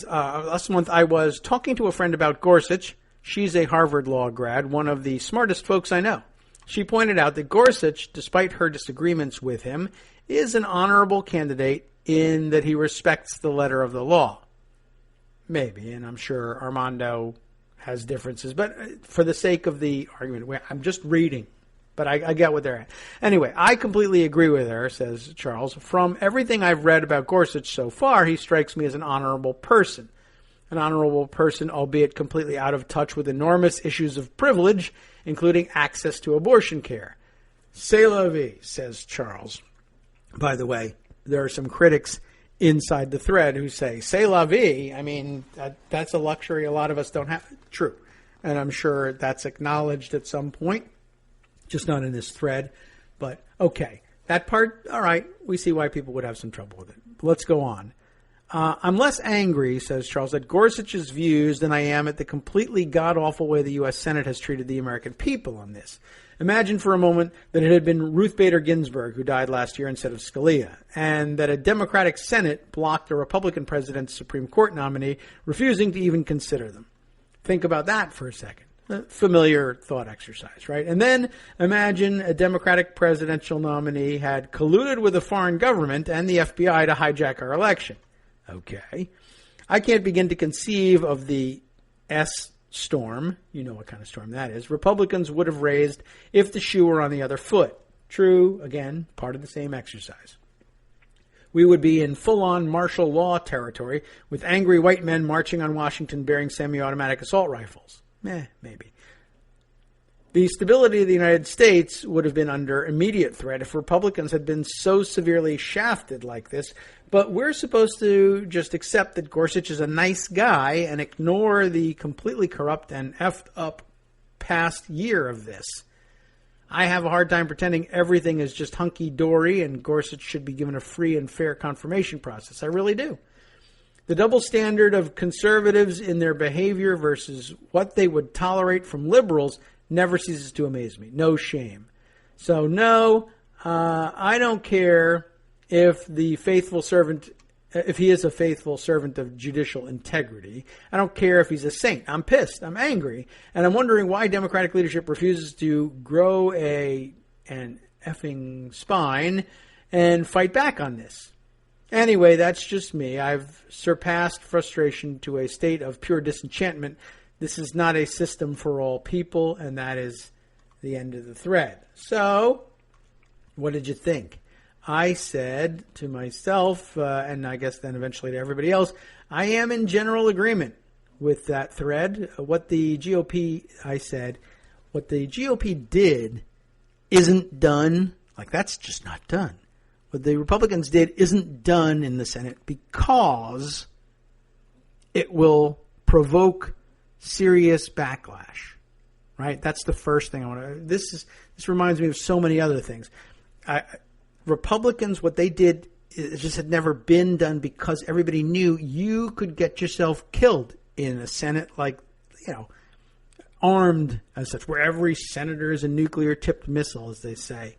was talking to a friend about Gorsuch. She's a Harvard Law grad, one of the smartest folks I know. She pointed out that Gorsuch, despite her disagreements with him, is an honorable candidate in that he respects the letter of the law. Maybe, and I'm sure Armando has differences, but for the sake of the argument, I'm just reading, but I get what they're at. Anyway, I completely agree with her, says Charles. From everything I've read about Gorsuch so far, he strikes me as an honorable person. An honorable person, albeit completely out of touch with enormous issues of privilege, including access to abortion care. C'est la vie, says Charles. By the way, there are some critics inside the thread who say, c'est la vie. I mean, that's a luxury a lot of us don't have. True. And I'm sure that's acknowledged at some point, just not in this thread. But, okay, that part, all right, we see why people would have some trouble with it. Let's go on. I'm less angry, says Charles, at Gorsuch's views than I am at the completely god-awful way the U.S. Senate has treated the American people on this. Imagine for a moment that it had been Ruth Bader Ginsburg who died last year instead of Scalia, and that a Democratic Senate blocked a Republican president's Supreme Court nominee, refusing to even consider them. Think about that for a second. A familiar thought exercise, right? And then imagine a Democratic presidential nominee had colluded with a foreign government and the FBI to hijack our election. Okay. I can't begin to conceive of the S-storm, you know what kind of storm that is, Republicans would have raised if the shoe were on the other foot. True, again, part of the same exercise. We would be in full-on martial law territory with angry white men marching on Washington bearing semi-automatic assault rifles. Maybe. The stability of the United States would have been under immediate threat if Republicans had been so severely shafted like this. But we're supposed to just accept that Gorsuch is a nice guy and ignore the completely corrupt and effed up past year of this. I have a hard time pretending everything is just hunky-dory and Gorsuch should be given a free and fair confirmation process. I really do. The double standard of conservatives in their behavior versus what they would tolerate from liberals never ceases to amaze me. No shame. So no, I don't care if the faithful servant, if he is a faithful servant of judicial integrity. I don't care if he's a saint. I'm pissed. I'm angry. And I'm wondering why Democratic leadership refuses to grow an effing spine and fight back on this. Anyway, that's just me. I've surpassed frustration to a state of pure disenchantment. This is not a system for all people, and that is the end of the thread. So, what did you think? I said to myself, and I guess then eventually to everybody else, I am in general agreement with that thread. What the GOP did isn't done. Like, that's just not done. What the Republicans did isn't done in the Senate because it will provoke serious backlash, right? That's the first thing I want to. This reminds me of so many other things. Republicans, what they did, it just had never been done because everybody knew you could get yourself killed in a Senate, like, armed as such, where every senator is a nuclear-tipped missile, as they say.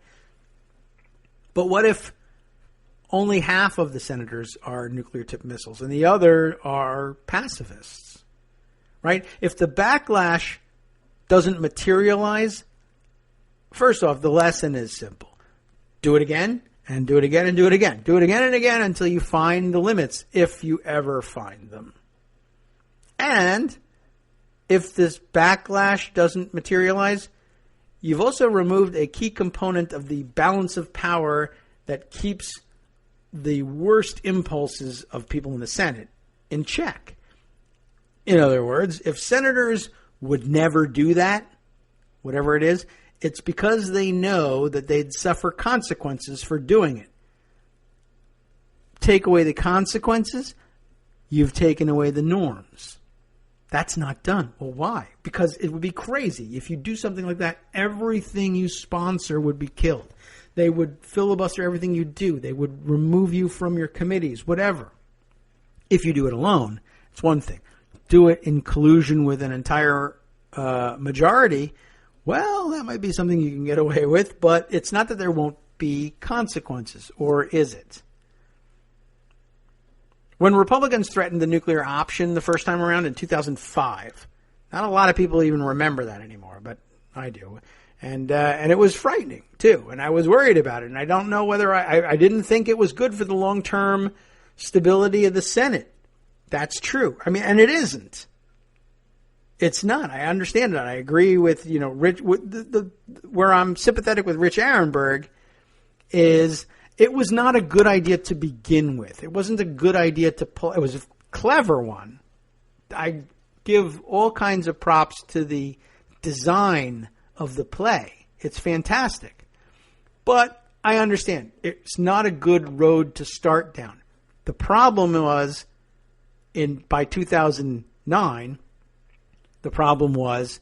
But what if only half of the senators are nuclear-tipped missiles and the other are pacifists, right? If the backlash doesn't materialize, first off, the lesson is simple. Do it again, and do it again, and do it again. Do it again and again until you find the limits, if you ever find them. And if this backlash doesn't materialize, you've also removed a key component of the balance of power that keeps the worst impulses of people in the Senate in check. In other words, if senators would never do that, whatever it is, It's because they know that they'd suffer consequences for doing it. Take away the consequences, you've taken away the norms. That's not done. Well, why? Because it would be crazy. If you do something like that, everything you sponsor would be killed. They would filibuster everything you do. They would remove you from your committees, whatever. If you do it alone, it's one thing. Do it in collusion with an entire majority, well, that might be something you can get away with, but it's not that there won't be consequences, or is it? When Republicans threatened the nuclear option the first time around in 2005, not a lot of people even remember that anymore, but I do. And it was frightening, too, and I was worried about it, and I don't know whether I didn't think it was good for the long-term stability of the Senate. That's true. I mean, and it isn't. It's not. I understand that. I agree with, Rich, where I'm sympathetic with Rich Arenberg is it was not a good idea to begin with. It wasn't a good idea to pull. It was a clever one. I give all kinds of props to the design of the play. It's fantastic. But I understand. It's not a good road to start down. The problem was by 2009, the problem was,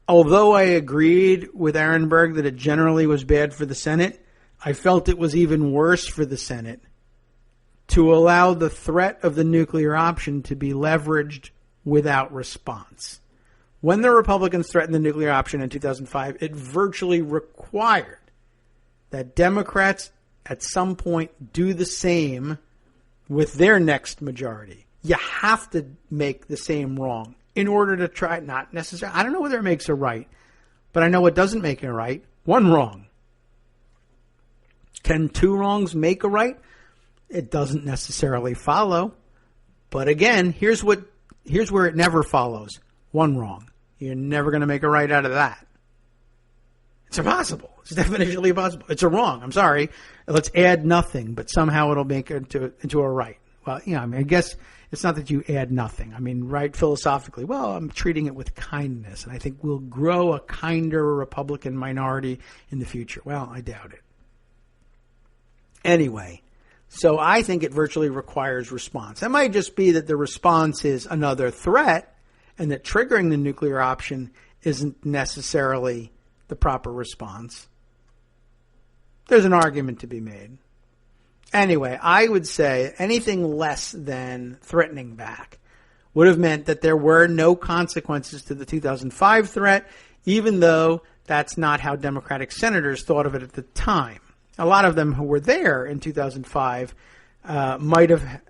although I agreed with Arenberg that it generally was bad for the Senate, I felt it was even worse for the Senate to allow the threat of the nuclear option to be leveraged without response. When the Republicans threatened the nuclear option in 2005, it virtually required that Democrats at some point do the same with their next majority. You have to make the same wrong in order to try, not necessarily, I don't know whether it makes a right, but I know it doesn't make it a right. One wrong. Can two wrongs make a right? It doesn't necessarily follow. But again, here's where it never follows. One wrong. You're never going to make a right out of that. It's impossible. It's definitively impossible. It's a wrong. I'm sorry. Let's add nothing, but somehow it'll make it into a right. Well, I guess it's not that you add nothing. I mean, right, philosophically, well, I'm treating it with kindness, and I think we'll grow a kinder Republican minority in the future. Well, I doubt it. Anyway, so I think it virtually requires response. It might just be that the response is another threat, and that triggering the nuclear option isn't necessarily the proper response. There's an argument to be made. Anyway, I would say anything less than threatening back would have meant that there were no consequences to the 2005 threat, even though that's not how Democratic senators thought of it at the time. A lot of them who were there in 2005 might have,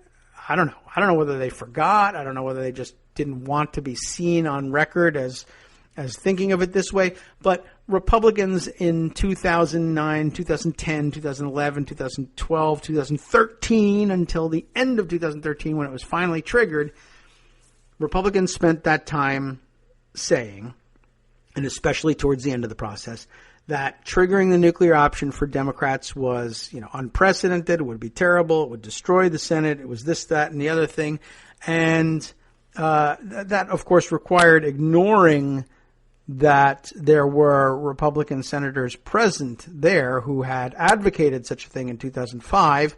I don't know. I don't know whether they forgot. I don't know whether they just didn't want to be seen on record as thinking of it this way. But Republicans in 2009, 2010, 2011, 2012, 2013, until the end of 2013 when it was finally triggered, Republicans spent that time saying, and especially towards the end of the process, that triggering the nuclear option for Democrats was, unprecedented. It would be terrible. It would destroy the Senate. It was this, that, and the other thing. And that, of course, required ignoring that there were Republican senators present there who had advocated such a thing in 2005.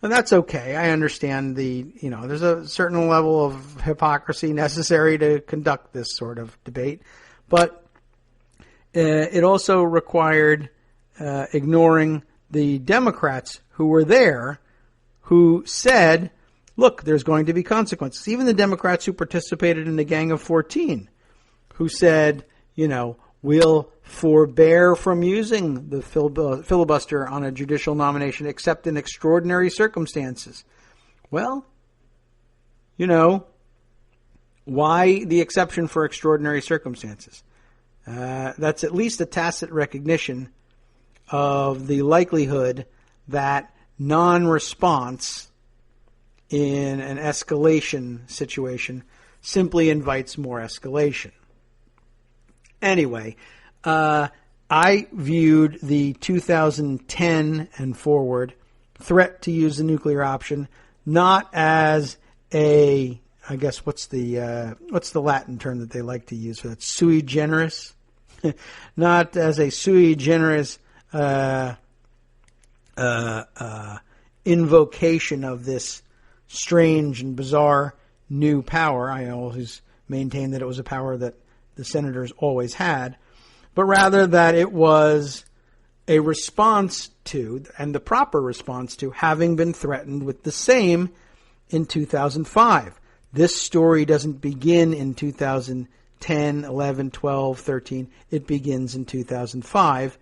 And that's okay. I understand there's a certain level of hypocrisy necessary to conduct this sort of debate. But it also required ignoring the Democrats who were there who said, look, there's going to be consequences. Even the Democrats who participated in the Gang of 14 who said, we'll forbear from using the filibuster on a judicial nomination except in extraordinary circumstances. Well, why the exception for extraordinary circumstances? That's at least a tacit recognition of the likelihood that non-response in an escalation situation simply invites more escalation. Anyway, I viewed the 2010 and forward threat to use the nuclear option not as what's the Latin term that they like to use for that? Sui generis? not as a sui generis invocation of this strange and bizarre new power. I always maintained that it was a power that the senators always had, but rather that it was a response to, and the proper response to, having been threatened with the same in 2005. This story doesn't begin in 2010, 11, 12, 13. It begins in 2005.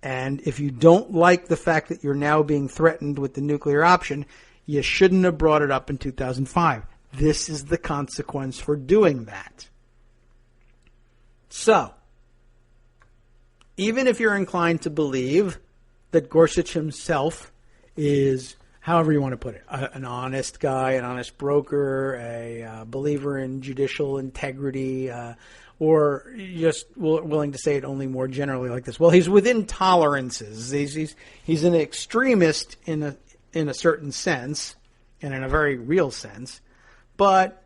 And if you don't like the fact that you're now being threatened with the nuclear option, you shouldn't have brought it up in 2005. This is the consequence for doing that. So, even if you're inclined to believe that Gorsuch himself is, however you want to put it, an honest guy, an honest broker, a believer in judicial integrity, or just willing to say it only more generally like this. Well, he's within tolerances. He's an extremist in a certain sense, and in a very real sense, but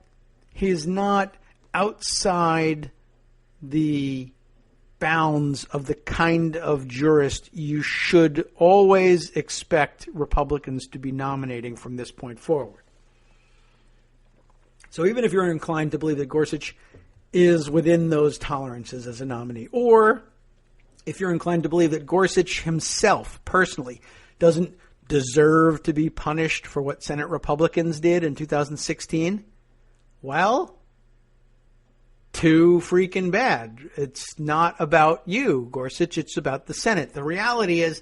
he's not outside the bounds of the kind of jurist you should always expect Republicans to be nominating from this point forward. So even if you're inclined to believe that Gorsuch is within those tolerances as a nominee, or if you're inclined to believe that Gorsuch himself personally doesn't deserve to be punished for what Senate Republicans did in 2016, well, too freaking bad. It's not about you, Gorsuch. It's about the Senate. The reality is,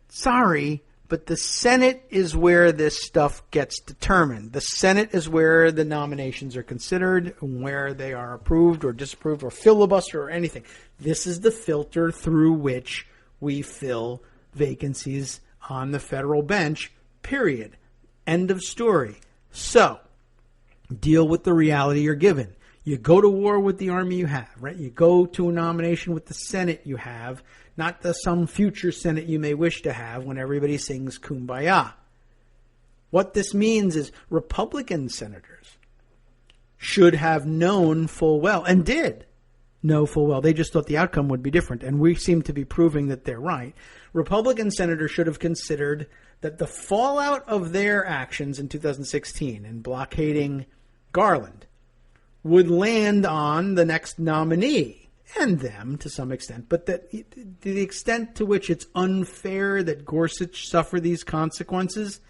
sorry, but the Senate is where this stuff gets determined. The Senate is where the nominations are considered, where they are approved or disapproved or filibuster or anything. This is the filter through which we fill vacancies on the federal bench, period. End of story. So, deal with the reality you're given. You go to war with the army you have, right? You go to a nomination with the Senate you have, not some future Senate you may wish to have when everybody sings Kumbaya. What this means is Republican senators should have known full well, and did know full well. They just thought the outcome would be different, and we seem to be proving that they're right. Republican senators should have considered that the fallout of their actions in 2016 in blockading Garland would land on the next nominee and them to some extent, but that to the extent to which it's unfair that Gorsuch suffer these consequences,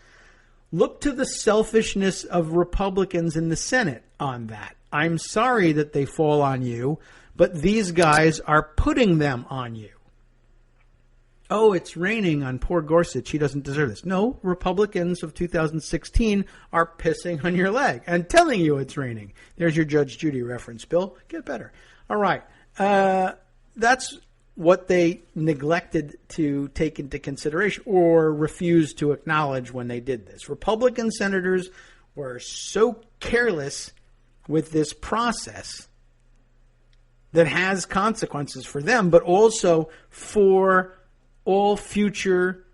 look to the selfishness of Republicans in the Senate on that. I'm sorry that they fall on you, but these guys are putting them on you. Oh, it's raining on poor Gorsuch. He doesn't deserve this. No, Republicans of 2016 are pissing on your leg and telling you it's raining. There's your Judge Judy reference, Bill. Get better. All right. That's what they neglected to take into consideration or refused to acknowledge when they did this. Republican senators were so careless with this process that has consequences for them, but also for all future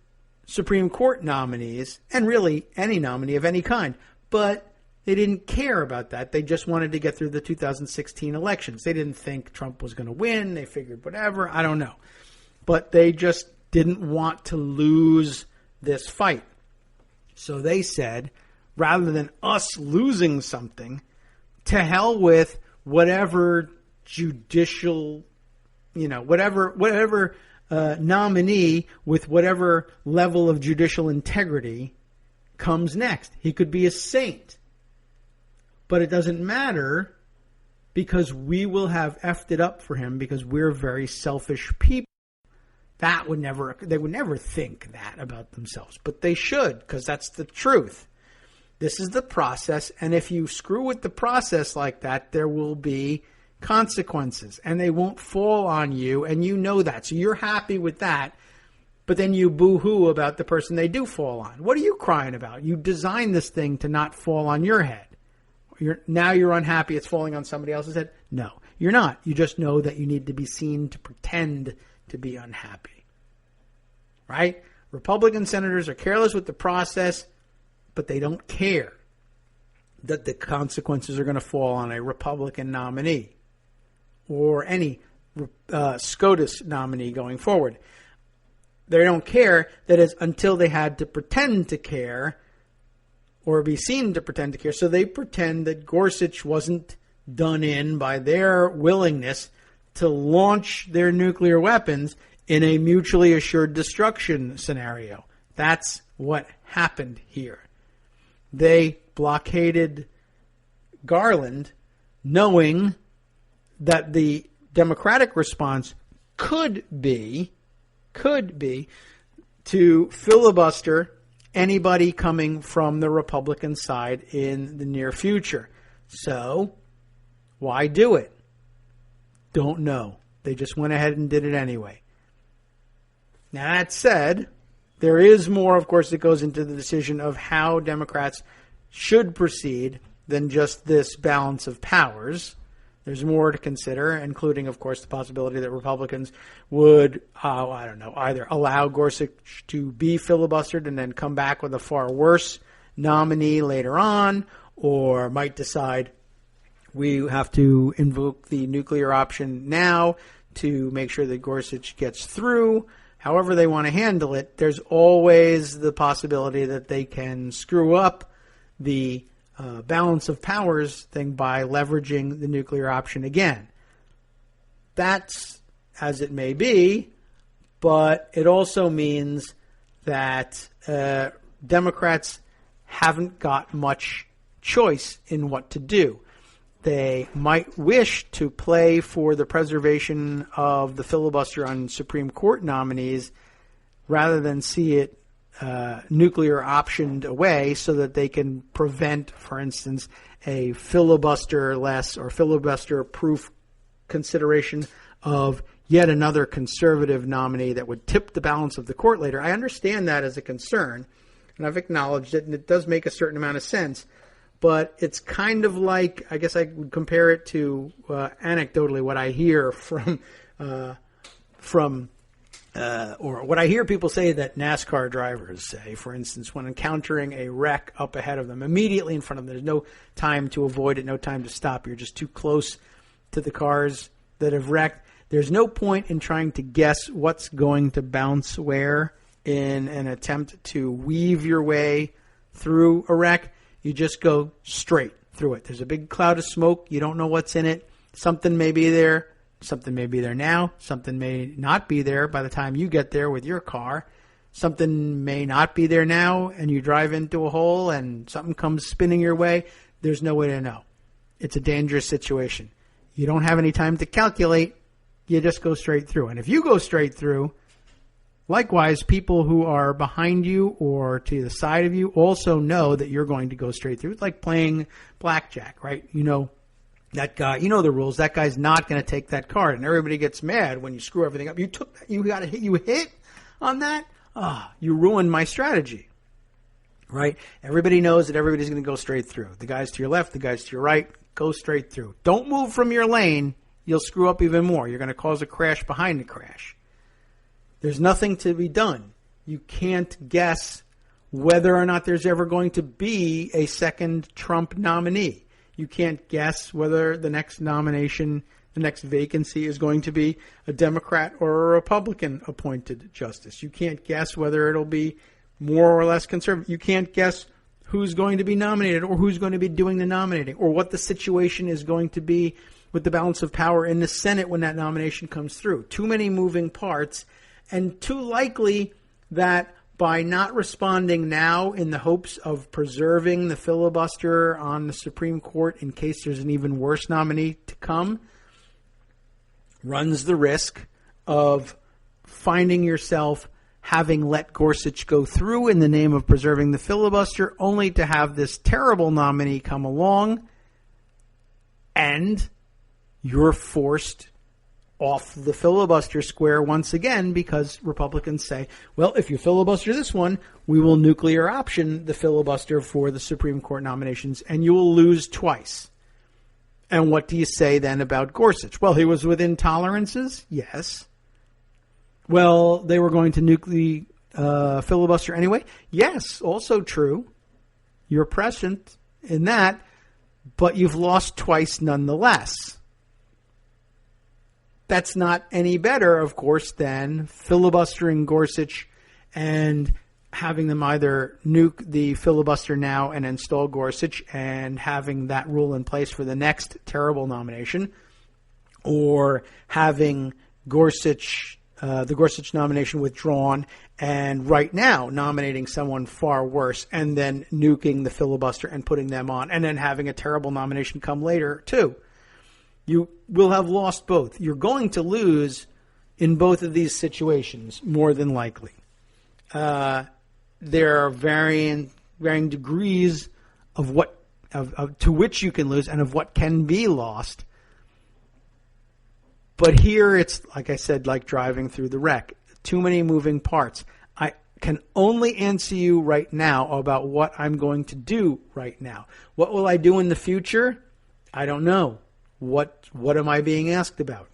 Supreme Court nominees, and really any nominee of any kind. But they didn't care about that. They just wanted to get through the 2016 elections. They didn't think Trump was going to win. They figured whatever. I don't know. But they just didn't want to lose this fight. So they said, rather than us losing something, to hell with whatever judicial, whatever nominee with whatever level of judicial integrity comes next. He could be a saint. But it doesn't matter because we will have effed it up for him because we're very selfish people. They would never think that about themselves. But they should, because that's the truth. This is the process, and if you screw with the process like that, there will be consequences, and they won't fall on you, and you know that. So you're happy with that, but then you boo-hoo about the person they do fall on. What are you crying about? You designed this thing to not fall on your head. Now you're unhappy it's falling on somebody else's head? No, you're not. You just know that you need to be seen to pretend to be unhappy. Right? Republican senators are careless with the process, but they don't care that the consequences are going to fall on a Republican nominee or any SCOTUS nominee going forward. They don't care, that is, until they had to pretend to care or be seen to pretend to care. So they pretend that Gorsuch wasn't done in by their willingness to launch their nuclear weapons in a mutually assured destruction scenario. That's what happened here. They blockaded Garland knowing that the Democratic response could be to filibuster anybody coming from the Republican side in the near future. So, why do it? Don't know. They just went ahead and did it anyway. Now, that said, there is more, of course, that goes into the decision of how Democrats should proceed than just this balance of powers. There's more to consider, including, of course, the possibility that Republicans would, either allow Gorsuch to be filibustered and then come back with a far worse nominee later on, or might decide we have to invoke the nuclear option now to make sure that Gorsuch gets through. However they want to handle it, there's always the possibility that they can screw up the balance of powers thing by leveraging the nuclear option again. That's as it may be, but it also means that Democrats haven't got much choice in what to do. They might wish to play for the preservation of the filibuster on Supreme Court nominees rather than see it nuclear optioned away so that they can prevent, for instance, a filibuster-less or filibuster-proof consideration of yet another conservative nominee that would tip the balance of the court later. I understand that as a concern, and I've acknowledged it, and it does make a certain amount of sense. But it's kind of like, I guess I would compare it to anecdotally what I hear or what I hear people say that NASCAR drivers say, for instance, when encountering a wreck up ahead of them, immediately in front of them. There's no time to avoid it, no time to stop. You're just too close to the cars that have wrecked. There's no point in trying to guess what's going to bounce where in an attempt to weave your way through a wreck. You just go straight through it. There's a big cloud of smoke. You don't know what's in it. Something may be there. Something may be there now. Something may not be there by the time you get there with your car. Something may not be there now, and you drive into a hole and something comes spinning your way. There's no way to know. It's a dangerous situation. You don't have any time to calculate. You just go straight through. And if you go straight through, likewise, people who are behind you or to the side of you also know that you're going to go straight through. It's like playing blackjack, right? You know that guy, you know the rules. That guy's not going to take that card, and everybody gets mad when you screw everything up. You took that, you got a hit, you hit on that. You ruined my strategy, right? Everybody knows that everybody's going to go straight through. The guys to your left, the guys to your right, go straight through. Don't move from your lane. You'll screw up even more. You're going to cause a crash behind the crash. There's nothing to be done. You can't guess whether or not there's ever going to be a second Trump nominee. You can't guess whether the next nomination, the next vacancy is going to be a Democrat or a Republican appointed justice. You can't guess whether it'll be more or less conservative. You can't guess who's going to be nominated or who's going to be doing the nominating or what the situation is going to be with the balance of power in the Senate when that nomination comes through. Too many moving parts. And too likely that by not responding now in the hopes of preserving the filibuster on the Supreme Court in case there's an even worse nominee to come, runs the risk of finding yourself having let Gorsuch go through in the name of preserving the filibuster, only to have this terrible nominee come along and you're forced off the filibuster square once again because Republicans say, well, if you filibuster this one, we will nuclear option the filibuster for the Supreme Court nominations, and you will lose twice. And what do you say then about Gorsuch? Well, he was within tolerances? Yes. Well, they were going to nuclear filibuster anyway? Yes, also true. You're prescient in that, but you've lost twice nonetheless. that's not any better, of course, than filibustering Gorsuch and having them either nuke the filibuster now and install Gorsuch and having that rule in place for the next terrible nomination, or having Gorsuch, the Gorsuch nomination withdrawn and right now nominating someone far worse and then nuking the filibuster and putting them on and then having a terrible nomination come later too. You will have lost both. You're going to lose in both of these situations, more than likely. There are varying degrees of what to which you can lose and of what can be lost. But here it's, like I said, like driving through the wreck. Too many moving parts. I can only answer you right now about what I'm going to do right now. What will I do in the future? I don't know. What am I being asked about?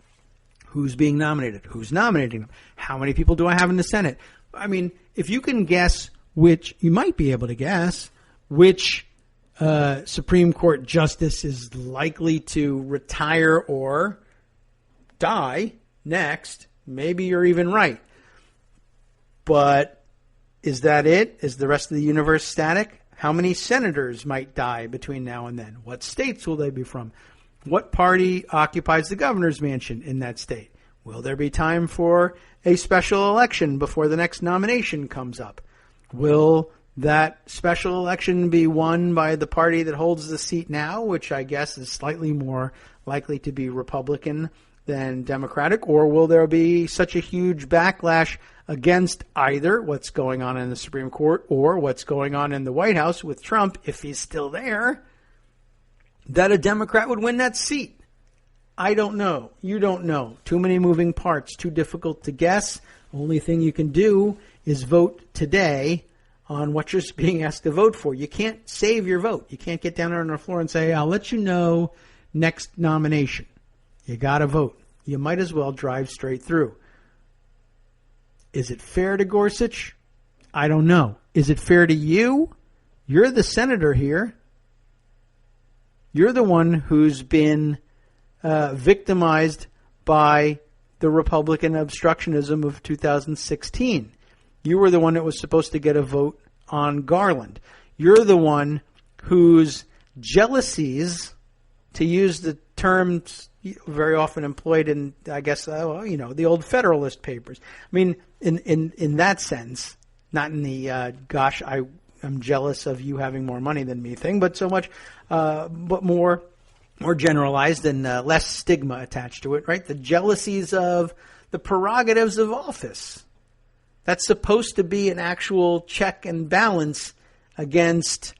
Who's being nominated? Who's nominating them? How many people do I have in the Senate? I mean, if you can guess which, you might be able to guess which Supreme Court justice is likely to retire or die next, maybe you're even right. But is that it? Is the rest of the universe static? How many senators might die between now and then? What states will they be from? What party occupies the governor's mansion in that state? Will there be time for a special election before the next nomination comes up? Will that special election be won by the party that holds the seat now, which I guess is slightly more likely to be Republican than Democratic? Or will there be such a huge backlash against either what's going on in the Supreme Court or what's going on in the White House with Trump, if he's still there, that a Democrat would win that seat? I don't know. You don't know. Too many moving parts. Too difficult to guess. Only thing you can do is vote today on what you're being asked to vote for. You can't save your vote. You can't get down there on the floor and say, I'll let you know next nomination. You got to vote. You might as well drive straight through. Is it fair to Gorsuch? I don't know. Is it fair to you? You're the senator here. You're the one who's been victimized by the Republican obstructionism of 2016. You were the one that was supposed to get a vote on Garland. You're the one whose jealousies, to use the terms very often employed in, I guess, the old Federalist Papers. I mean, in that sense, not in the, I'm jealous of you having more money than me thing, but so much, but more generalized and less stigma attached to it, right? The jealousies of the prerogatives of office. That's supposed to be an actual check and balance against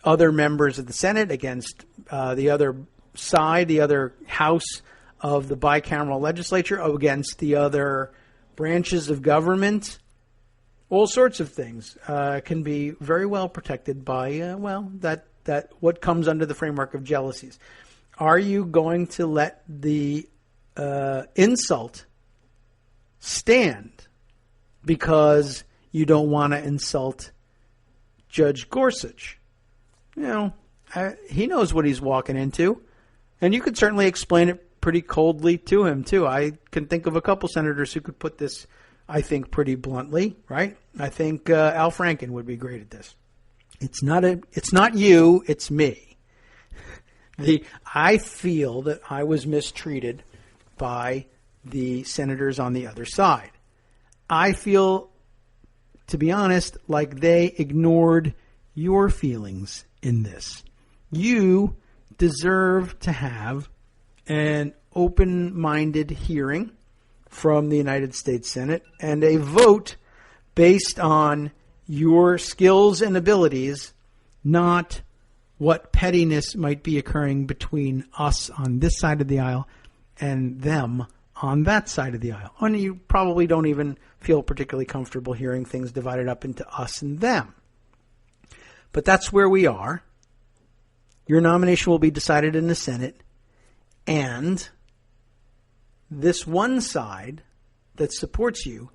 other members of the Senate, against the other side, the other house of the bicameral legislature, against the other branches of government. All sorts of things can be very well protected by, that what comes under the framework of jealousies. Are you going to let the insult stand because you don't want to insult Judge Gorsuch? He knows what he's walking into, and you could certainly explain it pretty coldly to him, too. I can think of a couple senators who could put this, I think, pretty bluntly, right? I think Al Franken would be great at this. It's not you, it's me. I feel that I was mistreated by the senators on the other side. I feel, to be honest, like they ignored your feelings in this. You deserve to have an open-minded hearing from the United States Senate and a vote based on your skills and abilities, not what pettiness might be occurring between us on this side of the aisle and them on that side of the aisle. And you probably don't even feel particularly comfortable hearing things divided up into us and them. But that's where we are. Your nomination will be decided in the Senate, and this one side that supports you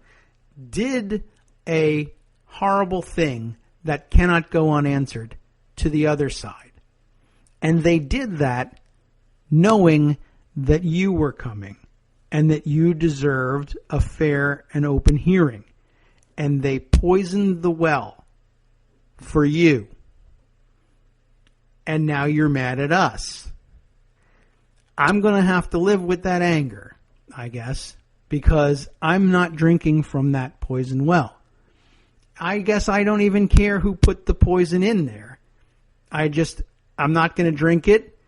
did a horrible thing that cannot go unanswered to the other side. And they did that knowing that you were coming. and that you deserved a fair and open hearing. And they poisoned the well for you. And now you're mad at us. I'm going to have to live with that anger, I guess, because I'm not drinking from that poison well. I guess I don't even care who put the poison in there. I'm not going to drink it.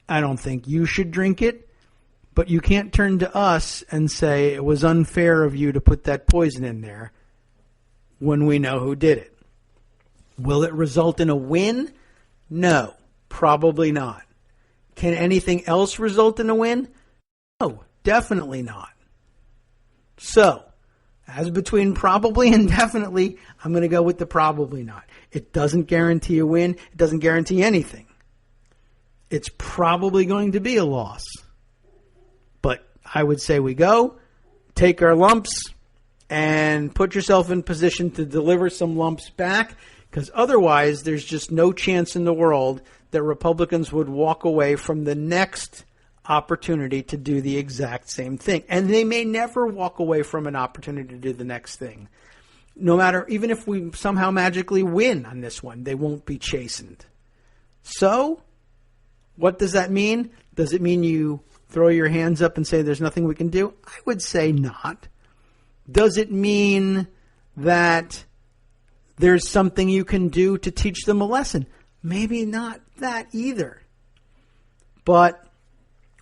I don't think you should drink it. But you can't turn to us and say it was unfair of you to put that poison in there when we know who did it. Will it result in a win? No, probably not. Can anything else result in a win? No, definitely not. So, as between probably and definitely, I'm going to go with the probably not. It doesn't guarantee a win. It doesn't guarantee anything. It's probably going to be a loss. But I would say we go, take our lumps, and put yourself in position to deliver some lumps back, because otherwise there's just no chance in the world that Republicans would walk away from the next opportunity to do the exact same thing. And they may never walk away from an opportunity to do the next thing. No matter, even if we somehow magically win on this one, they won't be chastened. So, what does that mean? Does it mean you throw your hands up and say there's nothing we can do? I would say not. Does it mean that there's something you can do to teach them a lesson? Maybe not that either. But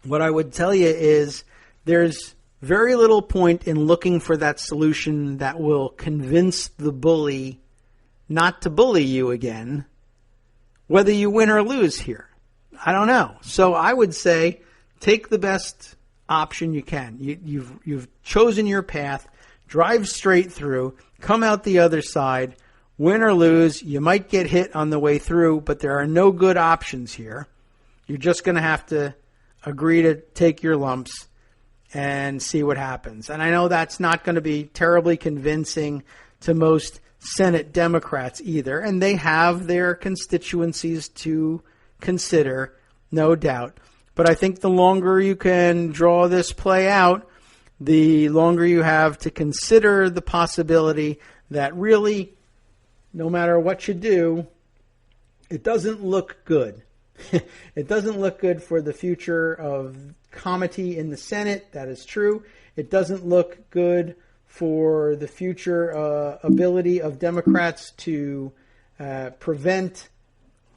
what I would tell you is there's very little point in looking for that solution that will convince the bully not to bully you again, whether you win or lose here. I don't know. So I would say take the best option you can. You've chosen your path. Drive straight through. Come out the other side. Win or lose. You might get hit on the way through, but there are no good options here. You're just going to have to agree to take your lumps and see what happens. And I know that's not going to be terribly convincing to most Senate Democrats either, and they have their constituencies to consider, no doubt. But I think the longer you can draw this play out, the longer you have to consider the possibility that really, no matter what you do, it doesn't look good. It doesn't look good for the future of comity in the Senate. That is true. It doesn't look good for the future ability of Democrats to prevent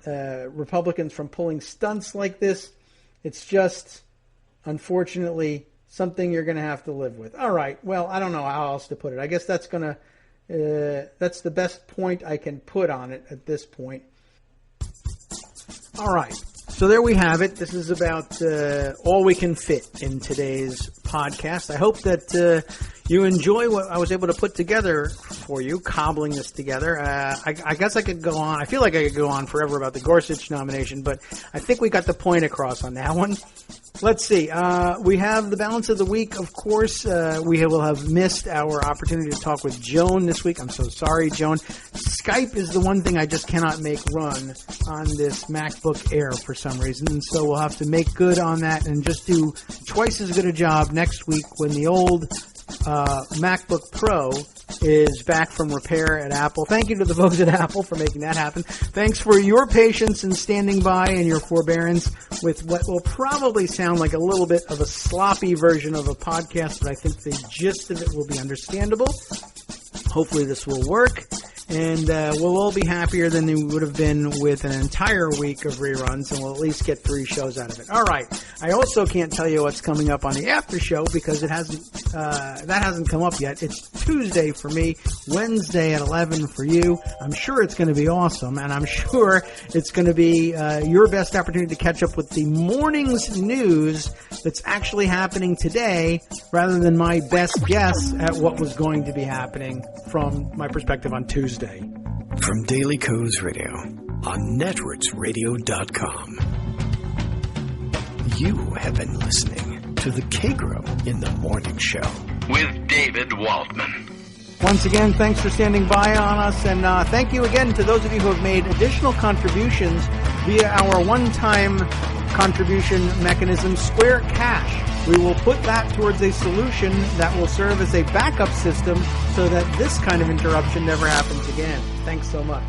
Republicans from pulling stunts like this. It's just, unfortunately, something you're going to have to live with. All right. Well, I don't know how else to put it. I guess that's that's the best point I can put on it at this point. All right. So there we have it. This is about all we can fit in today's podcast. I hope that you enjoy what I was able to put together for you, cobbling this together. I guess I could go on. I feel like I could go on forever about the Gorsuch nomination, but I think we got the point across on that one. Let's see. We have the balance of the week, of course. We will have missed our opportunity to talk with Joan this week. I'm so sorry, Joan. Skype is the one thing I just cannot make run on this MacBook Air for some reason. And so we'll have to make good on that and just do twice as good a job next week when the old MacBook Pro is back from repair at Apple. Thank you to the folks at Apple for making that happen. Thanks for your patience and standing by and your forbearance with what will probably sound like a little bit of a sloppy version of a podcast, but I think the gist of it will be understandable. Hopefully this will work. And we'll all be happier than we would have been with an entire week of reruns, and we'll at least get 3 shows out of it. All right. I also can't tell you what's coming up on the after show because it hasn't that hasn't come up yet. It's Tuesday for me, Wednesday at 11 for you. I'm sure it's going to be awesome, and I'm sure it's going to be your best opportunity to catch up with the morning's news that's actually happening today rather than my best guess at what was going to be happening from my perspective on Tuesday. From Daily Kos Radio on netrootsradio.com. You have been listening to the Kagro in the Morning Show with David Waldman. Once again, thanks for standing by on us, and thank you again to those of you who have made additional contributions via our one-time contribution mechanism, Square Cash. We will put that towards a solution that will serve as a backup system so that this kind of interruption never happens again. Thanks so much.